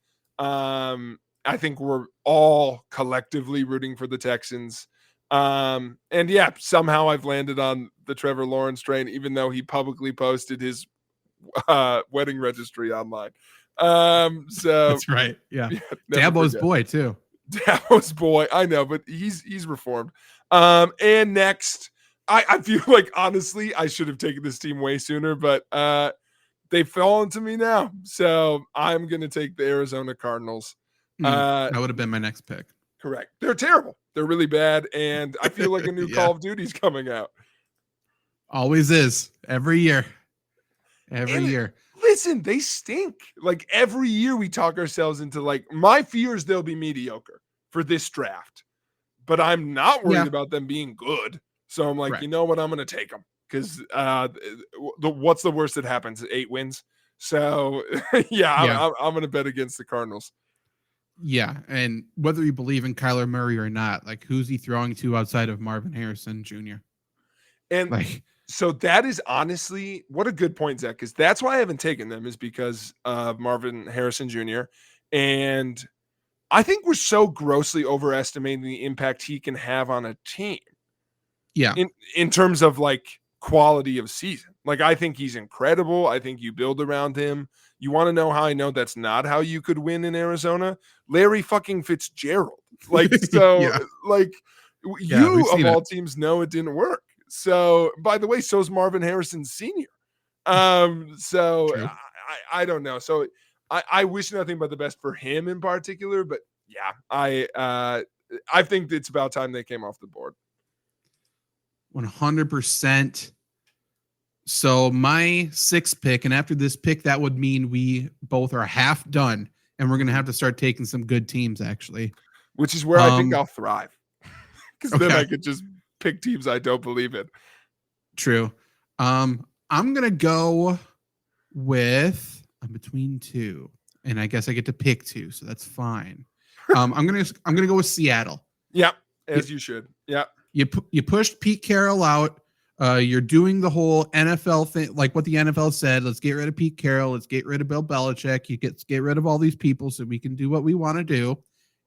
I think we're all collectively rooting for the Texans. And yeah, somehow I've landed on the Trevor Lawrence train, even though he publicly posted his wedding registry online. So that's right. Yeah. Dabo's boy too. Dabo's boy. I know, but he's reformed. And next, I feel like honestly, I should have taken this team way sooner, but They've fallen to me now. So I'm going to take the Arizona Cardinals. That would have been my next pick. Correct. They're terrible. They're really bad. And I feel like a new Yeah. Call of Duty's coming out. Always is. Every year. Every year. Listen, they stink. Like every year we talk ourselves into like, my fear is they'll be mediocre for this draft. But I'm not worried about them being good. So I'm like, you know what? I'm going to take them. Because what's the worst that happens? 8 wins. So, I'm going to bet against the Cardinals. Yeah, and whether you believe in Kyler Murray or not, like who's he throwing to outside of Marvin Harrison Jr.? And like, so that is honestly what a good point, Zach, because that's why I haven't taken them is because of Marvin Harrison Jr. And I think we're so grossly overestimating the impact he can have on a team. Yeah. In terms of like quality of season. Like I think he's incredible. I think you build around him. You want to know how I know that's not how you could win in Arizona? Larry fucking Fitzgerald. Like, so like you of all teams know it didn't work. So by the way, so's Marvin Harrison Sr. So I don't know. So I wish nothing but the best for him in particular, but yeah, I think it's about time they came off the board. 100%. So my 6th pick, and after this pick, that would mean we both are half done, and we're going to have to start taking some good teams, actually. Which is where I think I'll thrive. Because then I could just pick teams I don't believe in. True. I'm going to go with, I'm between 2, and I guess I get to pick 2, so that's fine. I'm going to go with Seattle. Yeah, as you should. Yeah. You pushed Pete Carroll out. You're doing the whole NFL thing, like what the NFL said. Let's get rid of Pete Carroll. Let's get rid of Bill Belichick. You get rid of all these people so we can do what we want to do.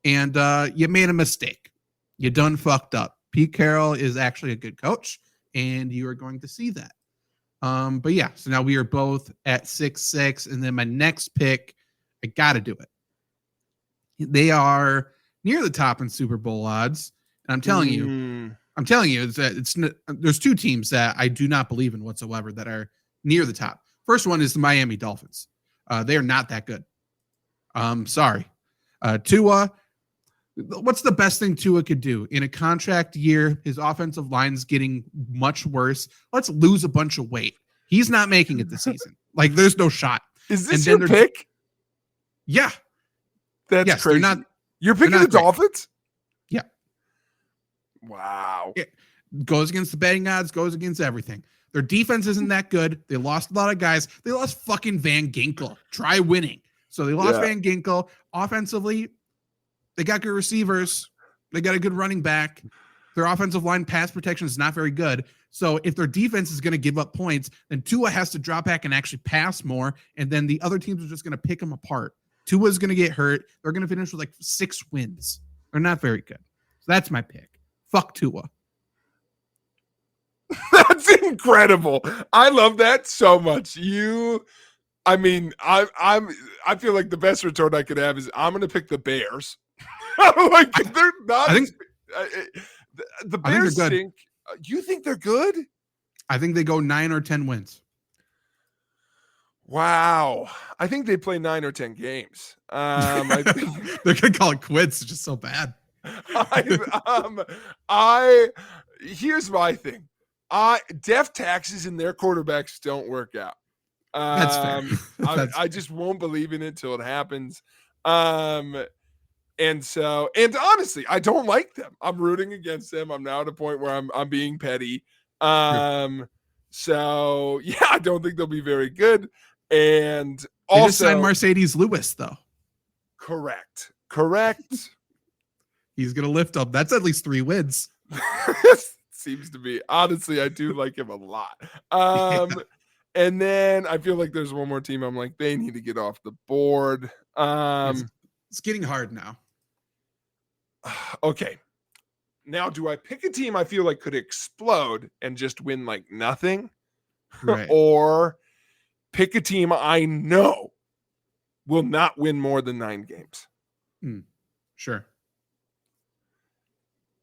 And you made a mistake. You done fucked up. Pete Carroll is actually a good coach, and you are going to see that. But yeah, so now we are both at 6-6, and then my next pick, I got to do it. They are near the top in Super Bowl odds, and I'm telling you, there's 2 teams that I do not believe in whatsoever that are near the top. First one is the Miami Dolphins. They are not that good. Sorry. Tua, what's the best thing Tua could do? In a contract year, his offensive line's getting much worse. Let's lose a bunch of weight. He's not making it this season. Like, there's no shot. Is this your pick? Yeah. That's crazy. You're picking the Dolphins? Yeah. Wow. It goes against the betting odds, goes against everything. Their defense isn't that good. They lost a lot of guys. They lost fucking Van Ginkel. Try winning. So they lost Van Ginkel. Offensively, they got good receivers. They got a good running back. Their offensive line pass protection is not very good. So if their defense is going to give up points, then Tua has to drop back and actually pass more. And then the other teams are just going to pick them apart. Tua's going to get hurt. They're going to finish with like 6 wins. They're not very good. So that's my pick. Fuck Tua. That's incredible. I love that so much. I feel like the best retort I could have is I'm going to pick the Bears. Like they're not. I think the Bears stink. You think they're good? I think they go 9 or 10 wins. Wow. I think they play 9 or 10 games. I think they're going to call it quits. It's just so bad. Here's my thing. Death taxes and their quarterbacks don't work out. That's fair. I just won't believe in it till it happens. And honestly, I don't like them. I'm rooting against them. I'm now at a point where I'm being petty. So yeah, I don't think they'll be very good. And they also just signed Mercedes Lewis, though. Correct. He's gonna lift up. That's at least 3 wins. Seems to be. Honestly, I do like him a lot. And then I feel like there's one more team. I'm like, they need to get off the board. It's getting hard now. Okay. Now, do I pick a team I feel like could explode and just win like nothing? Right. Or pick a team I know will not win more than 9 games? Sure.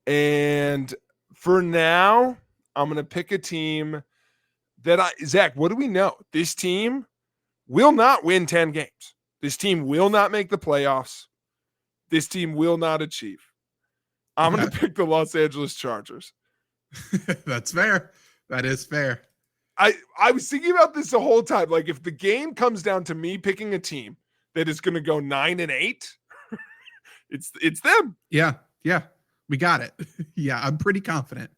And for now, I'm going to pick a team that Zach, what do we know? This team will not win 10 games. This team will not make the playoffs. This team will not achieve. I'm going to pick the Los Angeles Chargers. That's fair. That is fair. I was thinking about this the whole time. Like, if the game comes down to me picking a team that is going to go 9-8, it's them. Yeah. We got it. Yeah, I'm pretty confident.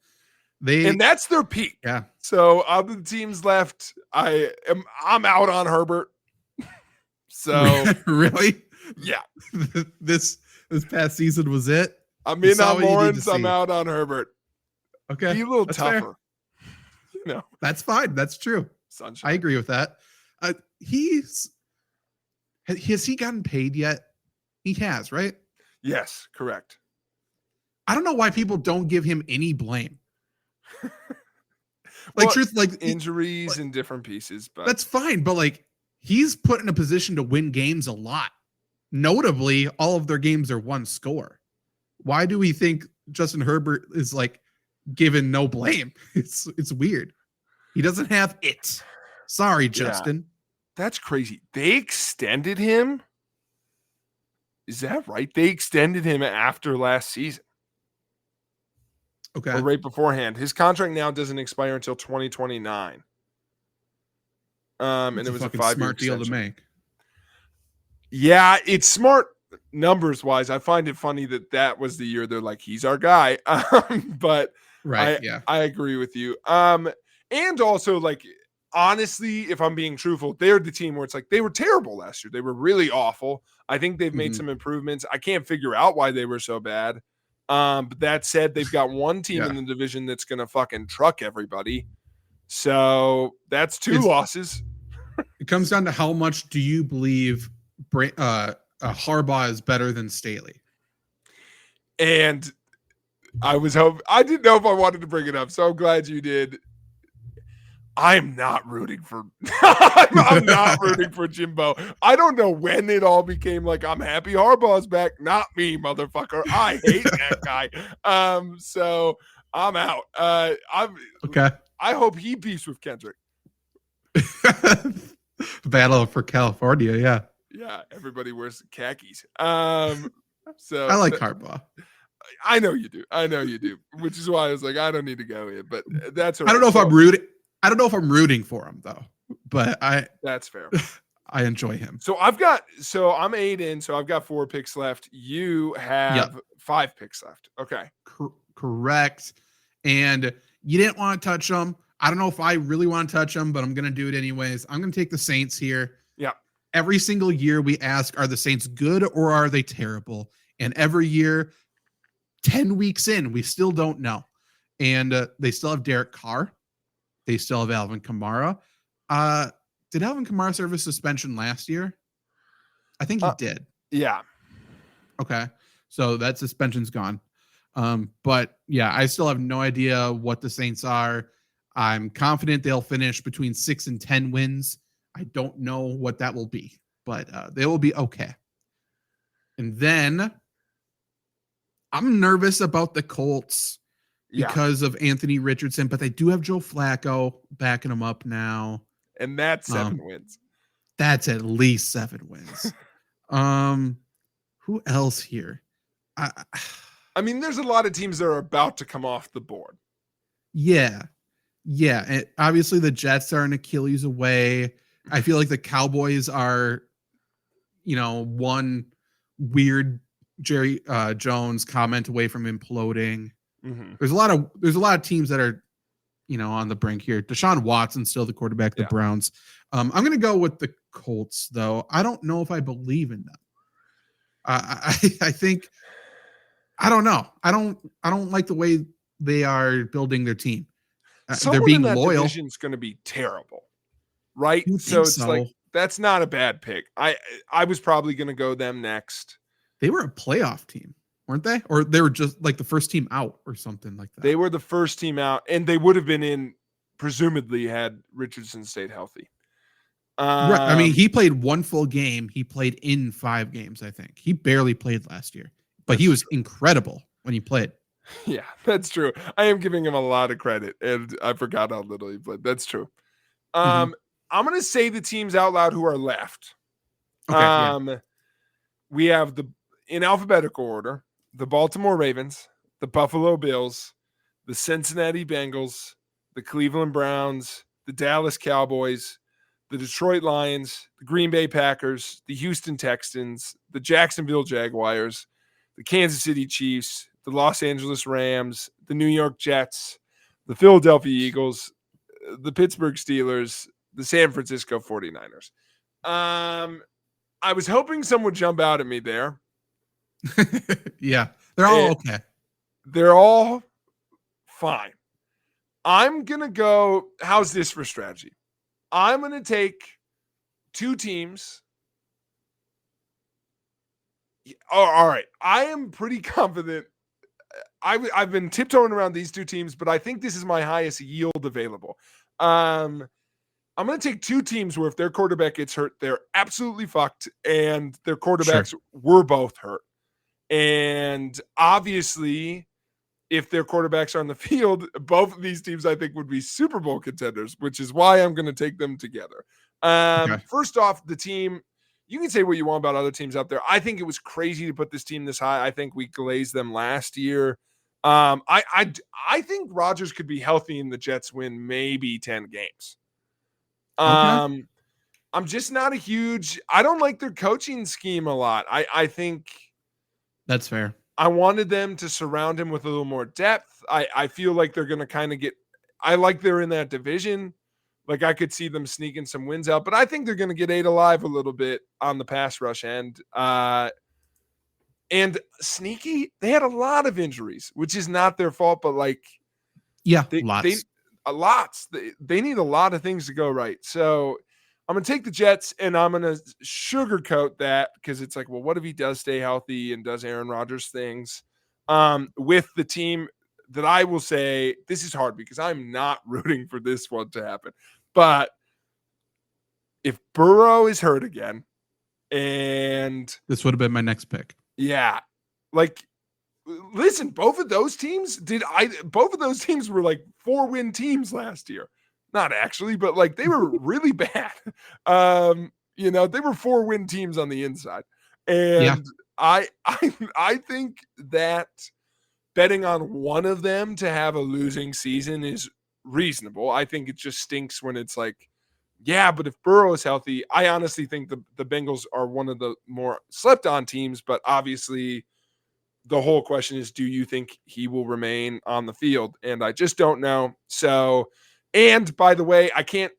And that's their peak. Yeah. So of the teams left, I'm out on Herbert. So really? Yeah. This past season was it. I'm in on Lawrence. I'm out on Herbert. Okay. Be a little tougher. No. That's fine. That's true. Sunshine. I agree with that. Has he gotten paid yet? He has, right? Yes, correct. I don't know why people don't give him any blame. Like injuries and different pieces, but that's fine. But like, he's put in a position to win games a lot. Notably, all of their games are one score. Why do we think Justin Herbert is like given no blame? It's weird. He doesn't have it. Sorry, Justin. Yeah, that's crazy. They extended him. Is that right? They extended him after last season. Okay. Or right beforehand. His contract now doesn't expire until 2029. And it was a 5-year smart deal to extension. make. Yeah, it's smart numbers wise. I find it funny that was the year they're like, he's our guy. But right, I agree with you. And also, like, honestly, if I'm being truthful, they're the team where it's like they were terrible last year. They were really awful. I think they've made some improvements. I can't figure out why they were so bad. But that said, they've got one team in the division that's going to fucking truck everybody. So that's 2 losses. It comes down to how much do you believe Harbaugh is better than Staley? And I didn't know if I wanted to bring it up, so I'm glad you did. I'm not rooting for I'm not rooting for Jimbo. I don't know when it all became like, I'm happy Harbaugh's back. Not me, motherfucker. I hate that guy. So I'm out. Okay. I hope he beefs with Kendrick. Battle for California, yeah. Yeah, everybody wears khakis. So I like Harbaugh. I know you do. Which is why I was like, I don't need to go in, but that's all right. I don't know if I'm rooting. I don't know if I'm rooting for him though, but that's fair. I enjoy him. So I'm 8 in, so I've got 4 picks left. You have 5 picks left. Okay. Correct. And you didn't want to touch them. I don't know if I really want to touch them, but I'm going to do it anyways. I'm going to take the Saints here. Yeah. Every single year we ask, are the Saints good or are they terrible? And every year, 10 weeks in, we still don't know. And they still have Derek Carr. They still have Alvin Kamara. Did Alvin Kamara serve a suspension last year? I think he did. Yeah. Okay. So that suspension's gone. But yeah, I still have no idea what the Saints are. I'm confident they'll finish between 6 and 10 wins. I don't know what that will be, but they will be okay. And then I'm nervous about the Colts because of Anthony Richardson, but they do have Joe Flacco backing them up now. And that's 7 wins. That's at least 7 wins. Who else here? I mean, there's a lot of teams that are about to come off the board. Yeah. Yeah. And obviously the Jets are an Achilles away. I feel like the Cowboys are, one weird Jerry Jones comment away from imploding. Mm-hmm. There's a lot of teams that are, on the brink here. Deshaun Watson's still the quarterback of the Browns. I'm going to go with the Colts though. I don't know if I believe in them. I think, I don't know. I don't like the way they are building their team. They're being loyal. Division's going to be terrible, right? So it's like, that's not a bad pick. I was probably going to go them next. They were a playoff team, weren't they? Or they were just like the first team out or something like that. They were the first team out, and they would have been in, presumably, had Richardson stayed healthy. Right. I mean, he played 1 full game. He played in 5 games, I think. He barely played last year, but he was incredible when he played. Yeah, that's true. I am giving him a lot of credit, and I forgot how little he played. That's true. I'm going to say the teams out loud who are left. Okay. We have in alphabetical order, the Baltimore Ravens, the Buffalo Bills, the Cincinnati Bengals, the Cleveland Browns, the Dallas Cowboys, the Detroit Lions, the Green Bay Packers, the Houston Texans, the Jacksonville Jaguars, the Kansas City Chiefs, the Los Angeles Rams, the New York Jets, the Philadelphia Eagles, the Pittsburgh Steelers, the San Francisco 49ers. I was hoping some would jump out at me there. Yeah, they're all okay. They're all fine. I'm going to go, how's this for strategy? I'm going to take two teams. Oh, all right. I am pretty confident. I've been tiptoeing around these two teams, but I think this is my highest yield available. I'm going to take two teams where if their quarterback gets hurt, they're absolutely fucked, and their quarterbacks were both hurt. And obviously, if their quarterbacks are on the field, both of these teams I think would be Super Bowl contenders, which is why I'm going to take them together. First off, the team, you can say what you want about other teams out there. I think it was crazy to put this team this high. I think we glazed them last year. I think Rodgers could be healthy and the Jets win maybe 10 games. I'm just not I don't like their coaching scheme a lot. I think that's fair. I wanted them to surround him with a little more depth. I feel like they're going to kind of I like they're in that division. Like I could see them sneaking some wins out, but I think they're going to get ate alive a little bit on the pass rush end. And sneaky, they had a lot of injuries, which is not their fault, but lots. They need a lot of things to go right. So I'm going to take the Jets, and I'm going to sugarcoat that because it's like, well, what if he does stay healthy and does Aaron Rodgers things with the team that I will say this is hard because I'm not rooting for this one to happen. But if Burrow is hurt again, and this would have been my next pick. Yeah. Like, listen, both of those teams were like 4-win teams last year. Not actually, but like they were really bad. They were 4-win teams on the inside. And I think that betting on one of them to have a losing season is reasonable. I think it just stinks when it's like, yeah, but if Burrow is healthy, I honestly think the Bengals are one of the more slept on teams, but obviously the whole question is, do you think he will remain on the field? And I just don't know. So, and by the way, I can't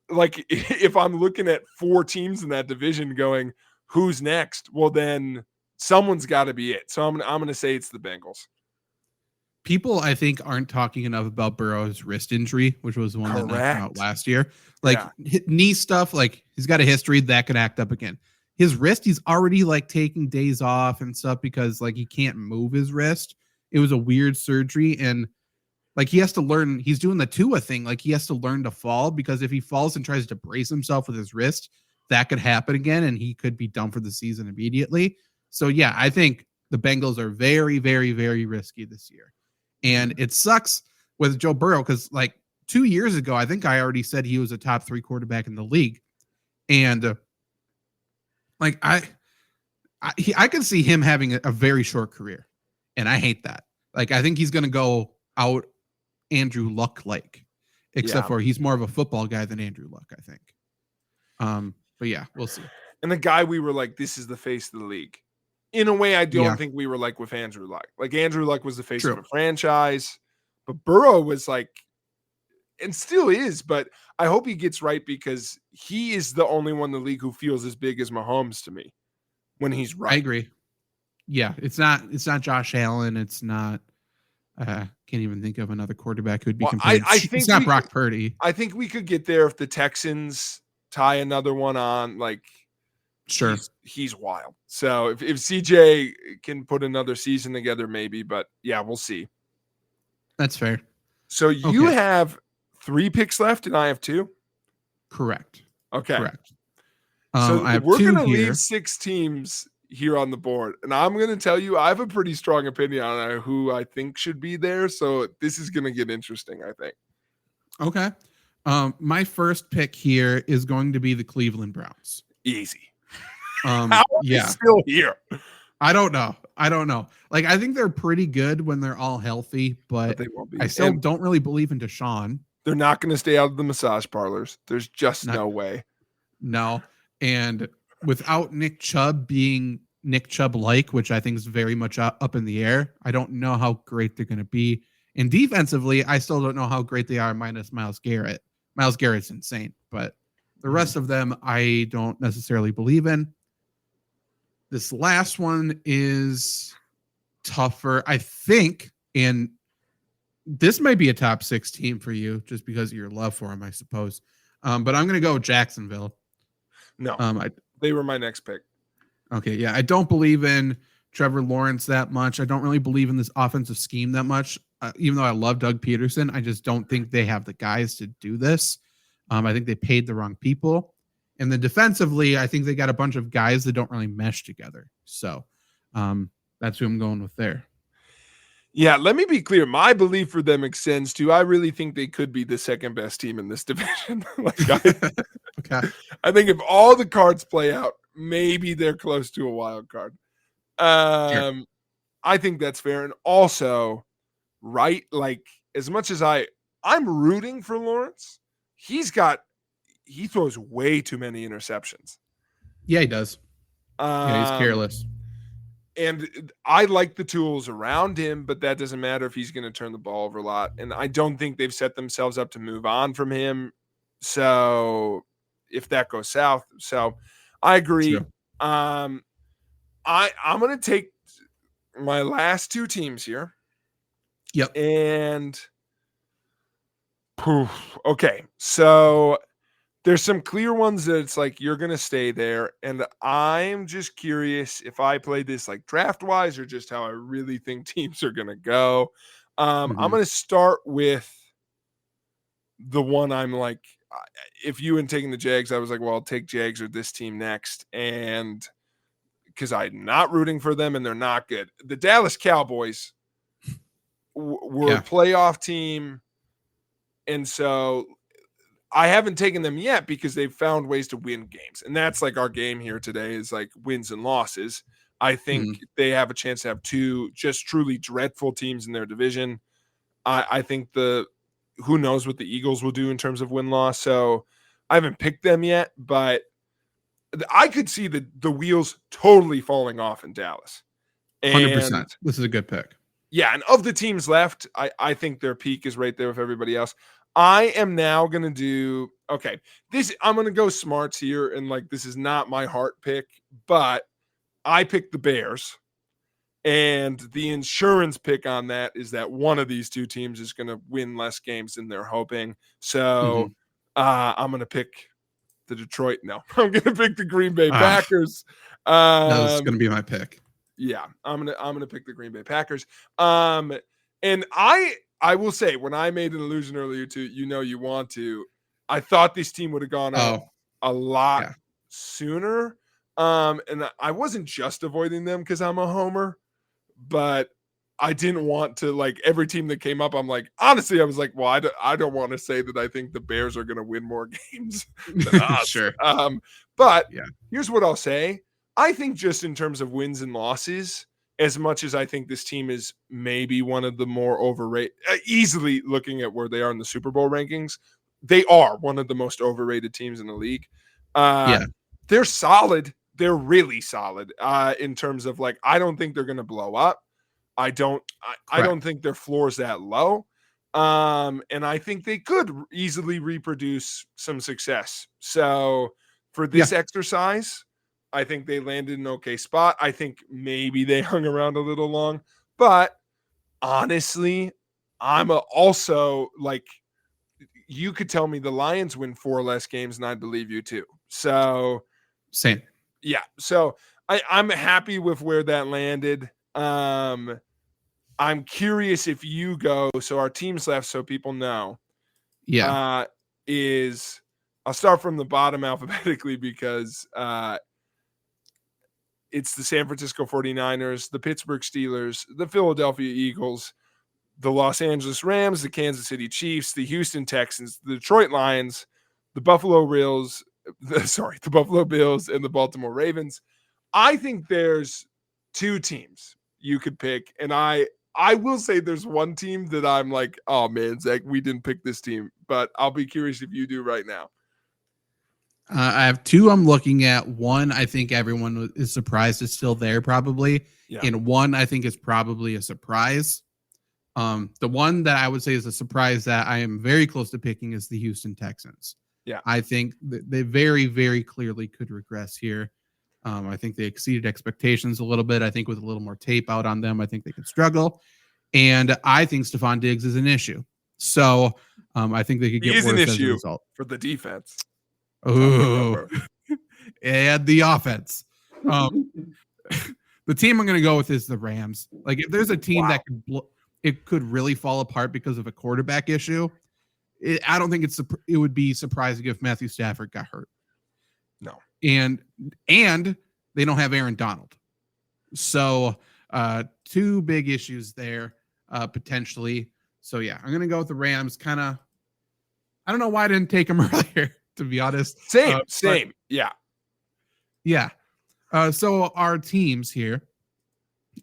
if I'm looking at 4 teams in that division going, who's next? Well, then someone's got to be it. So I'm going to say it's the Bengals. People, I think, aren't talking enough about Burrow's wrist injury, which was one that knocked him out last year. Knee stuff, like he's got a history that could act up again. His wrist, he's already like taking days off and stuff because like he can't move his wrist. It was a weird surgery, and like he has to learn. He's doing the Tua thing. Like he has to learn to fall because if he falls and tries to brace himself with his wrist, that could happen again, and he could be done for the season immediately. So yeah, I think the Bengals are very, very, very risky this year. And it sucks with Joe Burrow because like 2 years ago, I think I already said he was a top 3 quarterback in the league. And like I can see him having a very short career. And I hate that. Like, I think he's going to go out Andrew Luck-like, except for he's more of a football guy than Andrew Luck, I think. But yeah, we'll see. And the guy we were like, this is the face of the league. In a way, I don't think we were like with Andrew Luck. Like Andrew Luck was the face of a franchise, but Burrow was like, and still is, but I hope he gets right because he is the only one in the league who feels as big as Mahomes to me when he's right. I agree. Yeah, it's not Josh Allen. It's not, can't even think of another quarterback who'd be compared. I think it's not Brock Purdy. I think we could get there if the Texans tie another one on, like, sure, he's wild. So if CJ can put another season together, maybe, but yeah, we'll see. That's fair. So you have 3 picks left and I have 2. Correct. Okay. Correct. So we're going to leave 6 teams here on the board, and I'm going to tell you, I have a pretty strong opinion on who I think should be there. So this is going to get interesting, I think. Okay. My first pick here is going to be the Cleveland Browns. Easy. How are they Yeah. still here? I don't know. Like, I think they're pretty good when they're all healthy, but They won't be. I still And don't really believe in Deshaun. they're not going to stay out of the massage parlors. There's just Not, no way. no. And without Nick Chubb being Nick Chubb like, which I think is very much up in the air, I don't know how great they're going to be. And defensively, I still don't know how great they are minus Myles Garrett. Myles Garrett's insane, but the rest of them I don't necessarily believe in. This last one is tougher, I think, and this might be a top 6 team for you just because of your love for them, I suppose. But I'm going to go Jacksonville. No, they were my next pick. Okay, yeah, I don't believe in Trevor Lawrence that much. I don't really believe in this offensive scheme that much. Even though I love Doug Peterson, I just don't think they have the guys to do this. I think they paid the wrong people. And then defensively, I think they got a bunch of guys that don't really mesh together. So that's who I'm going with there. Yeah, let me be clear. My belief for them extends to I really think they could be the second best team in this division. Okay. I think if all the cards play out, maybe they're close to a wild card. Sure. I think that's fair. And also, right, like as much as I'm rooting for Lawrence, he throws way too many interceptions. Yeah, he does. Yeah, he's careless. And I like the tools around him, but that doesn't matter if he's going to turn the ball over a lot. And I don't think they've set themselves up to move on from him. So if that goes south, I agree. Sure. I'm going to take my last 2 teams here. Yep. And okay, so there's some clear ones that it's like you're going to stay there. And I'm just curious if I play this like draft wise or just how I really think teams are going to go. I'm going to start with the one I'm like, if you had taken the Jags, I was like, well, I'll take Jags or this team next. And because I'm not rooting for them and they're not good. The Dallas Cowboys were a playoff team. And so I haven't taken them yet because they've found ways to win games. And that's like our game here today is like wins and losses. I think they have a chance to have 2 just truly dreadful teams in their division. I think who knows what the Eagles will do in terms of win-loss. So I haven't picked them yet, but I could see the wheels totally falling off in Dallas. 100%. This is a good pick. Yeah, and of the teams left, I think their peak is right there with everybody else. I am now going to do, okay, I'm going to go smarts here, and like this is not my heart pick, but I picked the Bears, and the insurance pick on that is that one of these 2 teams is going to win less games than they're hoping. So I'm going to pick the Detroit. No, I'm going to pick the Green Bay Packers. That was going to be my pick. Yeah, I'm gonna pick the Green Bay Packers. And I will say when I made an illusion earlier to you want to, I thought this team would have gone out a lot sooner. And I wasn't just avoiding them because I'm a homer, but I didn't want to like every team that came up. I'm like, honestly, I was like, well, I don't want to say that I think the Bears are going to win more games than us. Sure. But here's what I'll say. I think just in terms of wins and losses, as much as I think this team is maybe one of the more overrated, easily looking at where they are in the Super Bowl rankings, they are one of the most overrated teams in the league. They're solid. They're really solid in terms of like, I don't think they're going to blow up. I don't think their floor is that low. And I think they could easily reproduce some success. So for this exercise, I think they landed in an okay spot. I think maybe they hung around a little long, but honestly, I'm also like, you could tell me the Lions win 4 less games and I'd believe you too. So same. Yeah. So I'm happy with where that landed. I'm curious if you go, so our teams left so people know. I'll start from the bottom alphabetically because it's the San Francisco 49ers, the Pittsburgh Steelers, the Philadelphia Eagles, the Los Angeles Rams, the Kansas City Chiefs, the Houston Texans, the Detroit Lions, the Buffalo Bills, the Buffalo Bills, and the Baltimore Ravens. I think there's 2 teams you could pick, and I will say there's one team that I'm like, oh man, Zach, we didn't pick this team, but I'll be curious if you do right now. I have 2 I'm looking at. One, I think everyone is surprised is still there probably. Yeah. And one, I think is probably a surprise. The one that I would say is a surprise that I am very close to picking is the Houston Texans. Yeah. I think they very, very clearly could regress here. I think they exceeded expectations a little bit. I think with a little more tape out on them, I think they could struggle. And I think Stephon Diggs is an issue. So I think they could get worse as a result. For the defense. Oh, and the offense. The team I'm going to go with is the Rams. Like, if there's a team that it could really fall apart because of a quarterback issue, I don't think it would be surprising if Matthew Stafford got hurt. No, and they don't have Aaron Donald. So 2 big issues there potentially. So yeah, I'm going to go with the Rams. Kind of, I don't know why I didn't take them earlier, to be honest. Same. Yeah. So our teams here,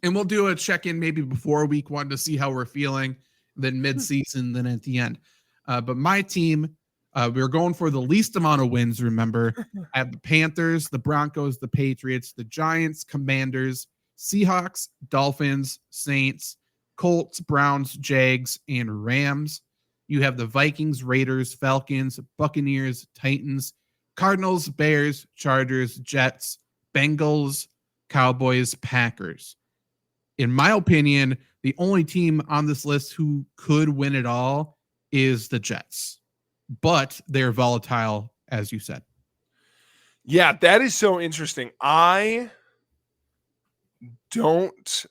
and we'll do a check-in maybe before week 1 to see how we're feeling, then mid-season, then at the end. But my team, we're going for the least amount of wins, remember. I have the Panthers, the Broncos, the Patriots, the Giants, Commanders, Seahawks, Dolphins, Saints, Colts, Browns, Jags, and Rams. You have the Vikings, Raiders, Falcons, Buccaneers, Titans, Cardinals, Bears, Chargers, Jets, Bengals, Cowboys, Packers. In my opinion, the only team on this list who could win it all is the Jets. But they're volatile, as you said. Yeah, that is so interesting. I don't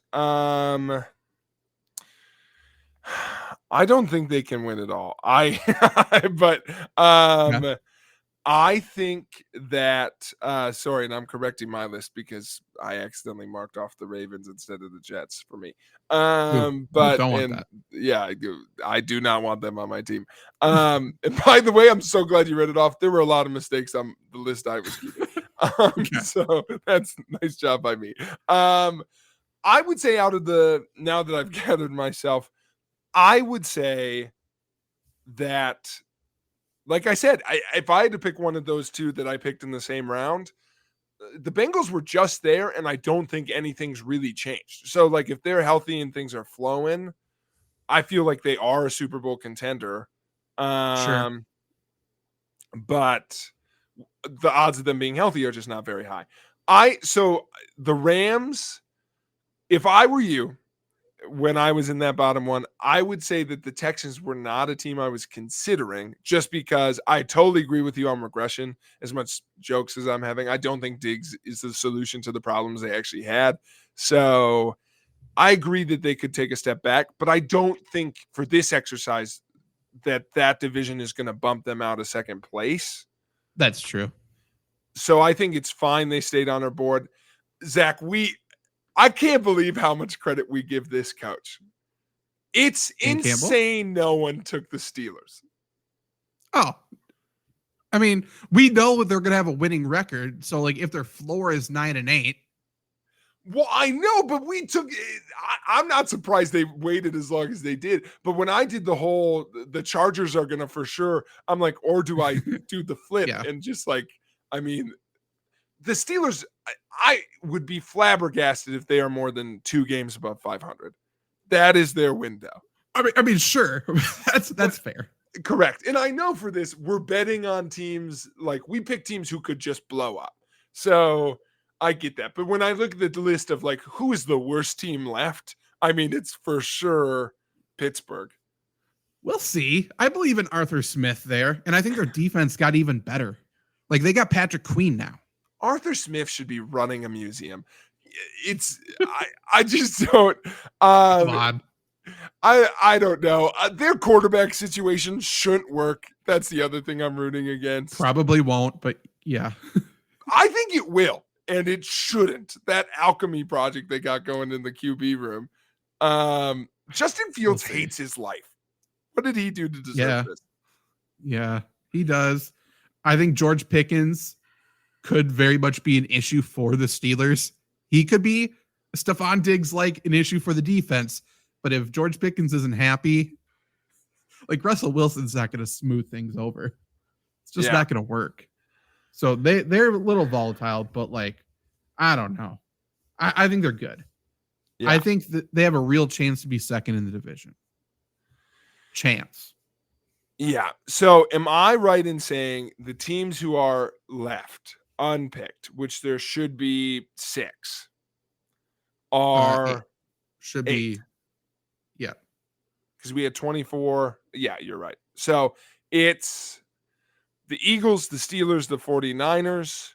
think they can win it all. Yeah. I think that sorry, and I'm correcting my list because I accidentally marked off the Ravens instead of the Jets for me. But don't want that. Yeah, I do not want them on my team. And by the way, I'm so glad you read it off. There were a lot of mistakes on the list I was keeping. So that's nice job by me. I would say now that I've gathered myself, I would say that, like I said, if I had to pick one of those 2 that I picked in the same round, the Bengals were just there, and I don't think anything's really changed. So, like, if they're healthy and things are flowing, I feel like they are a Super Bowl contender. Sure. But the odds of them being healthy are just not very high. So the Rams, if I were you, when I was in that bottom one, I would say that the Texans were not a team I was considering, just because I totally agree with you on regression. As much jokes as I'm having, I don't think Diggs is the solution to the problems they actually had. So I agree that they could take a step back, but I don't think for this exercise that division is going to bump them out of second place. That's true. So I think it's fine they stayed on our board. Zach, I can't believe how much credit we give this coach. It's insane no one took the Steelers. Oh, I mean, we know that they're going to have a winning record. So, like, if their floor is 9-8. Well, I know, but I'm not surprised they waited as long as they did. But when I did the Chargers are going to for sure, I'm like, or do I do the flip? Yeah. And just like, I mean, the Steelers, I would be flabbergasted if they are more than 2 games above 500. That is their window. I mean, sure. That's fair. Correct. And I know for this, we're betting on teams, like we pick teams who could just blow up. So I get that. But when I look at the list of like, who is the worst team left? I mean, it's for sure Pittsburgh. We'll see. I believe in Arthur Smith there. And I think their defense got even better. Like, they got Patrick Queen now. Arthur Smith should be running a museum. I just don't. Come on. I don't know. Their quarterback situation shouldn't work. That's the other thing I'm rooting against. Probably won't, but yeah. I think it will, and it shouldn't. That alchemy project they got going in the QB room. Justin Fields hates his life. What did he do to deserve this? Yeah, he does. I think George Pickens could very much be an issue for the Steelers. He could be Stephon Diggs like an issue for the defense. But if George Pickens isn't happy, like Russell Wilson's not going to smooth things over. It's just not going to work. So they're a little volatile, but like, I don't know. I think they're good. Yeah. I think that they have a real chance to be second in the division. Chance. Yeah. So am I right in saying the teams who are left unpicked, which there should be 6, are should 8. Be yeah. Because we had 24. Yeah, you're right. So it's the Eagles, the Steelers, the 49ers,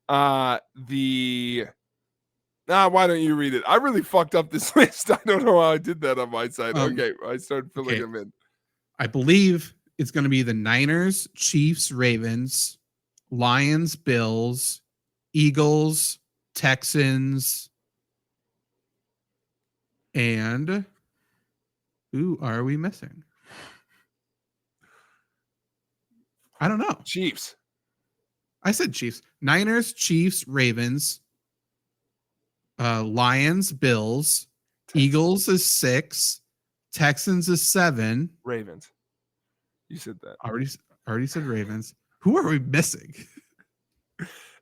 why don't you read it? I really fucked up this list. I don't know how I did that on my side. Okay, I started filling them in. I believe it's going to be the Niners, Chiefs, Ravens, Lions, Bills, Eagles, Texans, and who are we missing? I don't know. Chiefs. I said Chiefs. Niners, Chiefs, Ravens, Lions, Bills, Texans. Eagles is 6, Texans is 7, Ravens. You said that. Already said Ravens. Who are we missing?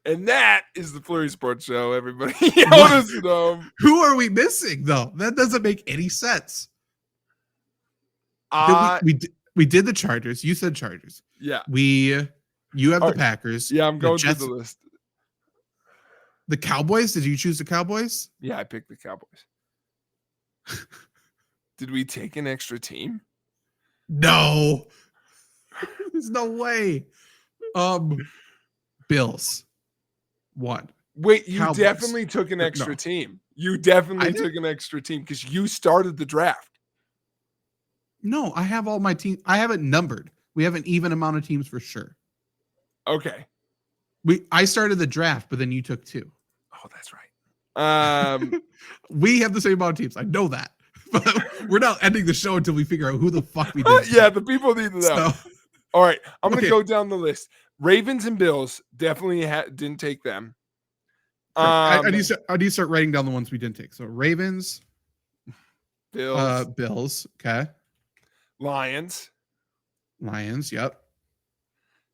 And that is the Flurry Sports Show, everybody. Who are we missing, though? That doesn't make any sense. We did the Chargers. You said Chargers. Yeah. You have the Packers. Yeah, I'm going through the list. The Cowboys? Did you choose the Cowboys? Yeah, I picked the Cowboys. Did we take an extra team? No. There's no way. Bills. 1. Wait, you Cowboys. Definitely took an extra team. You definitely took an extra team because you started the draft. No, I have all my teams. I have it numbered. We have an even amount of teams for sure. Okay. I started the draft, but then you took 2. Oh, that's right. We have the same amount of teams. I know that. But we're not ending the show until we figure out who the fuck we did. Yeah, the people need to know. So, all right, I'm going to go down the list. Ravens and Bills, definitely didn't take them. I need to start writing down the ones we didn't take. So Ravens, Bills, okay. Lions, yep.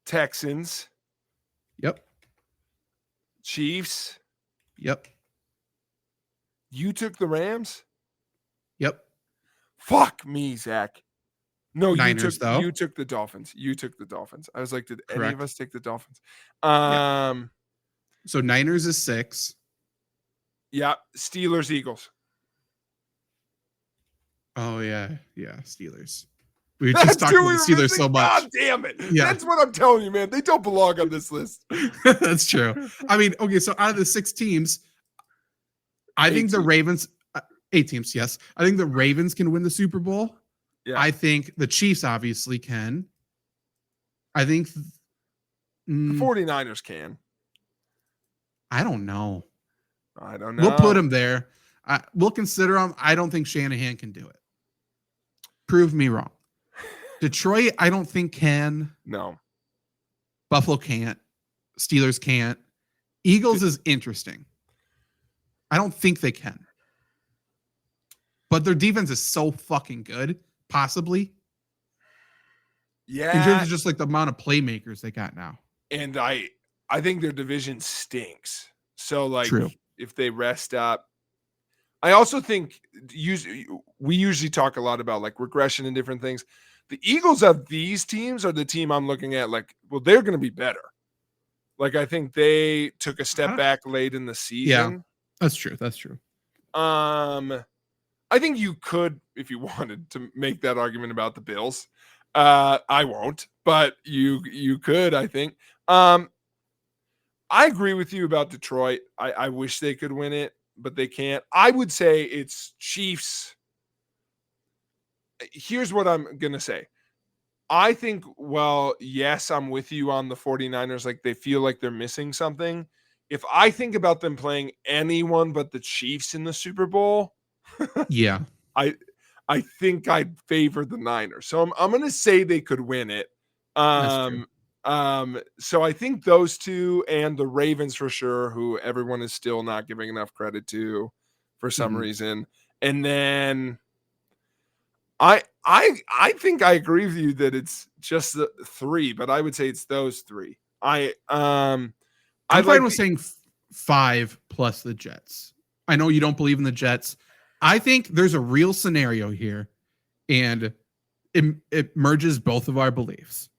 Texans, yep. Chiefs, yep. You took the Rams? Yep. Fuck me, Zach. No, Niners, you took the Dolphins. You took the Dolphins. I was like, did any of us take the Dolphins? Yep. So Niners is 6. Yeah. Steelers, Eagles. Oh, yeah. Yeah, Steelers. We were just talking about the Steelers so much. God damn it. Yeah. That's what I'm telling you, man. They don't belong on this list. That's true. I mean, okay, so out of the 6 teams, I think the Ravens, 8 teams, yes. I think the Ravens can win the Super Bowl. Yeah. I think the Chiefs obviously can. I think the 49ers can. I don't know. We'll put them there. We'll consider them. I don't think Shanahan can do it. Prove me wrong. Detroit, I don't think can. No. Buffalo can't. Steelers can't. Eagles is interesting. I don't think they can. But their defense is so fucking good, possibly. Yeah. In terms of just like the amount of playmakers they got now. And I think their division stinks. So like True. If they rest up. I also think we usually talk a lot about like regression and different things. The Eagles of these teams are the team I'm looking at like, well, they're going to be better. Like I think they took a step back late in the season. Yeah, that's true. That's true. I think you could, if you wanted to make that argument about the Bills. I won't, but you could, I think. I agree with you about Detroit. I wish they could win it, but they can't. I would say it's Chiefs. Here's what I'm going to say. I think, well, yes, I'm with you on the 49ers. Like they feel like they're missing something. If I think about them playing anyone but the Chiefs in the Super Bowl, yeah, I I think I'd favor the Niners. So I'm going to say they could win it. That's true. So I think those two and the Ravens for sure, who everyone is still not giving enough credit to for some reason. And then I think I agree with you that it's just the three, but I would say it's those three. I'm fine with saying 5 plus the Jets. I know you don't believe in the Jets. I think there's a real scenario here, and it merges both of our beliefs.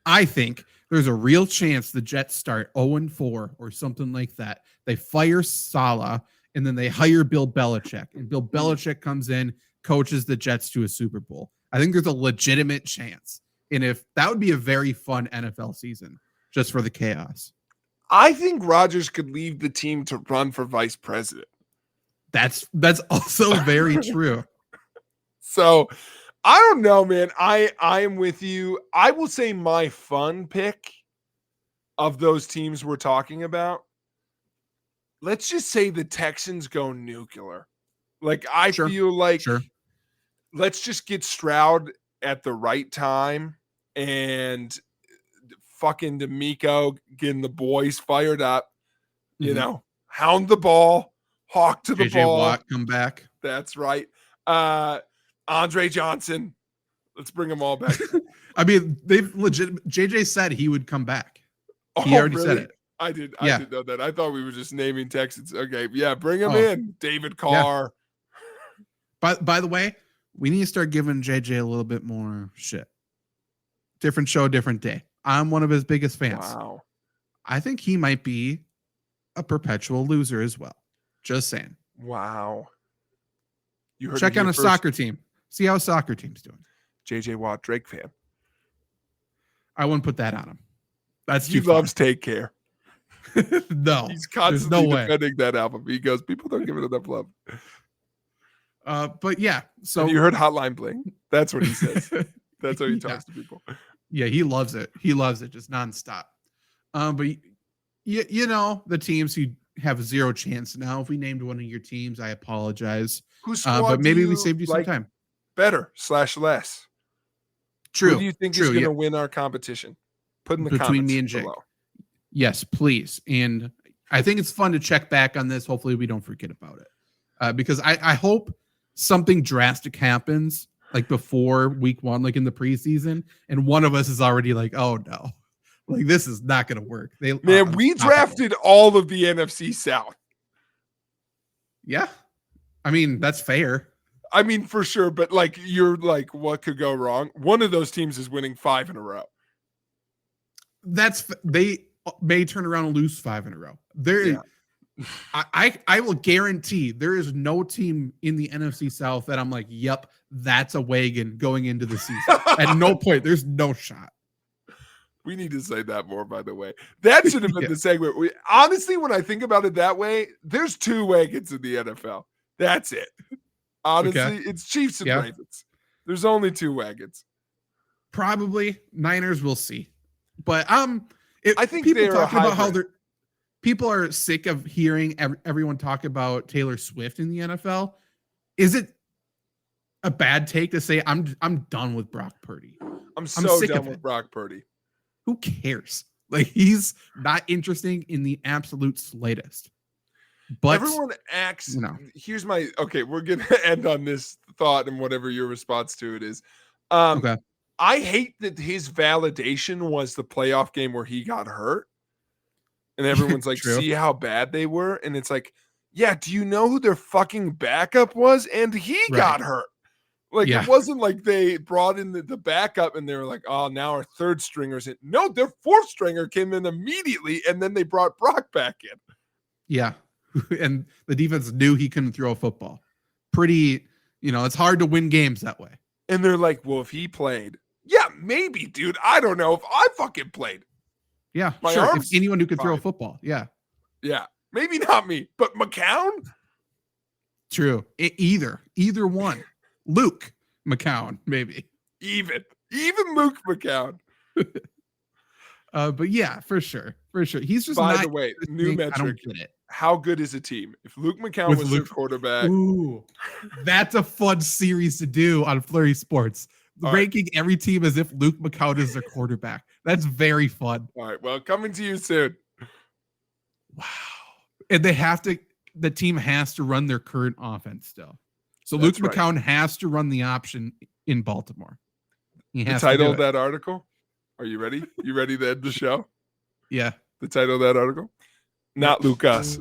I think there's a real chance the Jets start 0-4 or something like that. They fire Saleh, and then they hire Bill Belichick, and Bill Belichick comes in, coaches the Jets to a Super Bowl. I think there's a legitimate chance. And if that would be a very fun NFL season just for the chaos. I think Rodgers could leave the team to run for vice president. That's also very true. So I don't know, man. I am with you. I will say my fun pick of those teams we're talking about. Let's just say the Texans go nuclear. Like I feel like let's just get Stroud at the right time and fucking D'Amico getting the boys fired up. You know, hound the ball, hawk to the JJ ball. Watt come back. That's right. Andre Johnson. Let's bring them all back. I mean, they've legit. JJ said he would come back. He already said it. I did know that. I thought we were just naming Texans. Okay, yeah, bring him in. David Carr. Yeah. By the way, we need to start giving JJ a little bit more shit. Different show, different day. I'm one of his biggest fans. Wow. I think he might be a perpetual loser as well. Just saying. Wow. You heard check on a soccer team. See how a soccer team's doing. JJ Watt, Drake fan. I wouldn't put that on him. That's he loves Take Care. No, he's constantly defending that album. He goes, people don't give it enough love. But yeah, so have you heard Hotline Bling? That's what he says. That's how he talks to people. Yeah, he loves it. He loves it just nonstop. But you know the teams who have zero chance now. If we named one of your teams, I apologize. But maybe we saved you some time. Better/less. True. Who do you think is going to win our competition? Put in the between comments me and Jake. below. Yes, please. And I think it's fun to check back on this. Hopefully, we don't forget about it because I hope something drastic happens like before week 1, like in the preseason, and one of us is already like, oh no, like this is not going to work. Man, we drafted all of the NFC South. Yeah, I mean that's fair. I mean, for sure, but like you're like, what could go wrong? One of those teams is winning 5 in a row. They may turn around and lose 5 in a row. I will guarantee there is no team in the NFC South that I'm like, yep, that's a wagon going into the season. At no point, there's no shot. We need to say that more, by the way. That should have been the segment. Honestly, when I think about it that way, there's 2 wagons in the NFL. That's it. Honestly, it's Chiefs and Ravens. There's only 2 wagons. Probably Niners. We'll see. But I think people talk about how people are sick of hearing everyone talk about Taylor Swift in the NFL. Is it a bad take to say I'm done with Brock Purdy? I'm so done with Brock Purdy. Who cares? Like he's not interesting in the absolute slightest. But everyone acts. Here's my we're gonna end on this thought and whatever your response to it is. I hate that his validation was the playoff game where he got hurt. And everyone's like, see how bad they were? And it's like, yeah, do you know who their fucking backup was? And he got hurt. Like, it wasn't like they brought in the backup and they were like, oh, now our 3rd stringer's in. No, their 4th stringer came in immediately, and then they brought Brock back in. Yeah. And the defense knew he couldn't throw a football. Pretty, it's hard to win games that way. And they're like, well, if he played, yeah, maybe, dude. I don't know if I fucking played. Yeah, sure. If anyone who could throw a football. Yeah. Yeah. Maybe not me, but McCown? True. Either one. Luke McCown, maybe. Even Luke McCown. But yeah, for sure. He's just By not the way, this new thing. I don't metric. get it. How good is a team? If Luke McCown With was their Luke- quarterback, Ooh, that's a fun series to do on Flurry Sports. All right. Ranking every team as if Luke McCown is their quarterback. That's very fun. all right, well, coming to you soon. Wow. And the team has to run their current offense still. So That's Luke right. McCown has to run the option in Baltimore. He The has title to of do it. that article. Are you ready? You ready to end the show? Yeah. The title of that article? Not Lucas.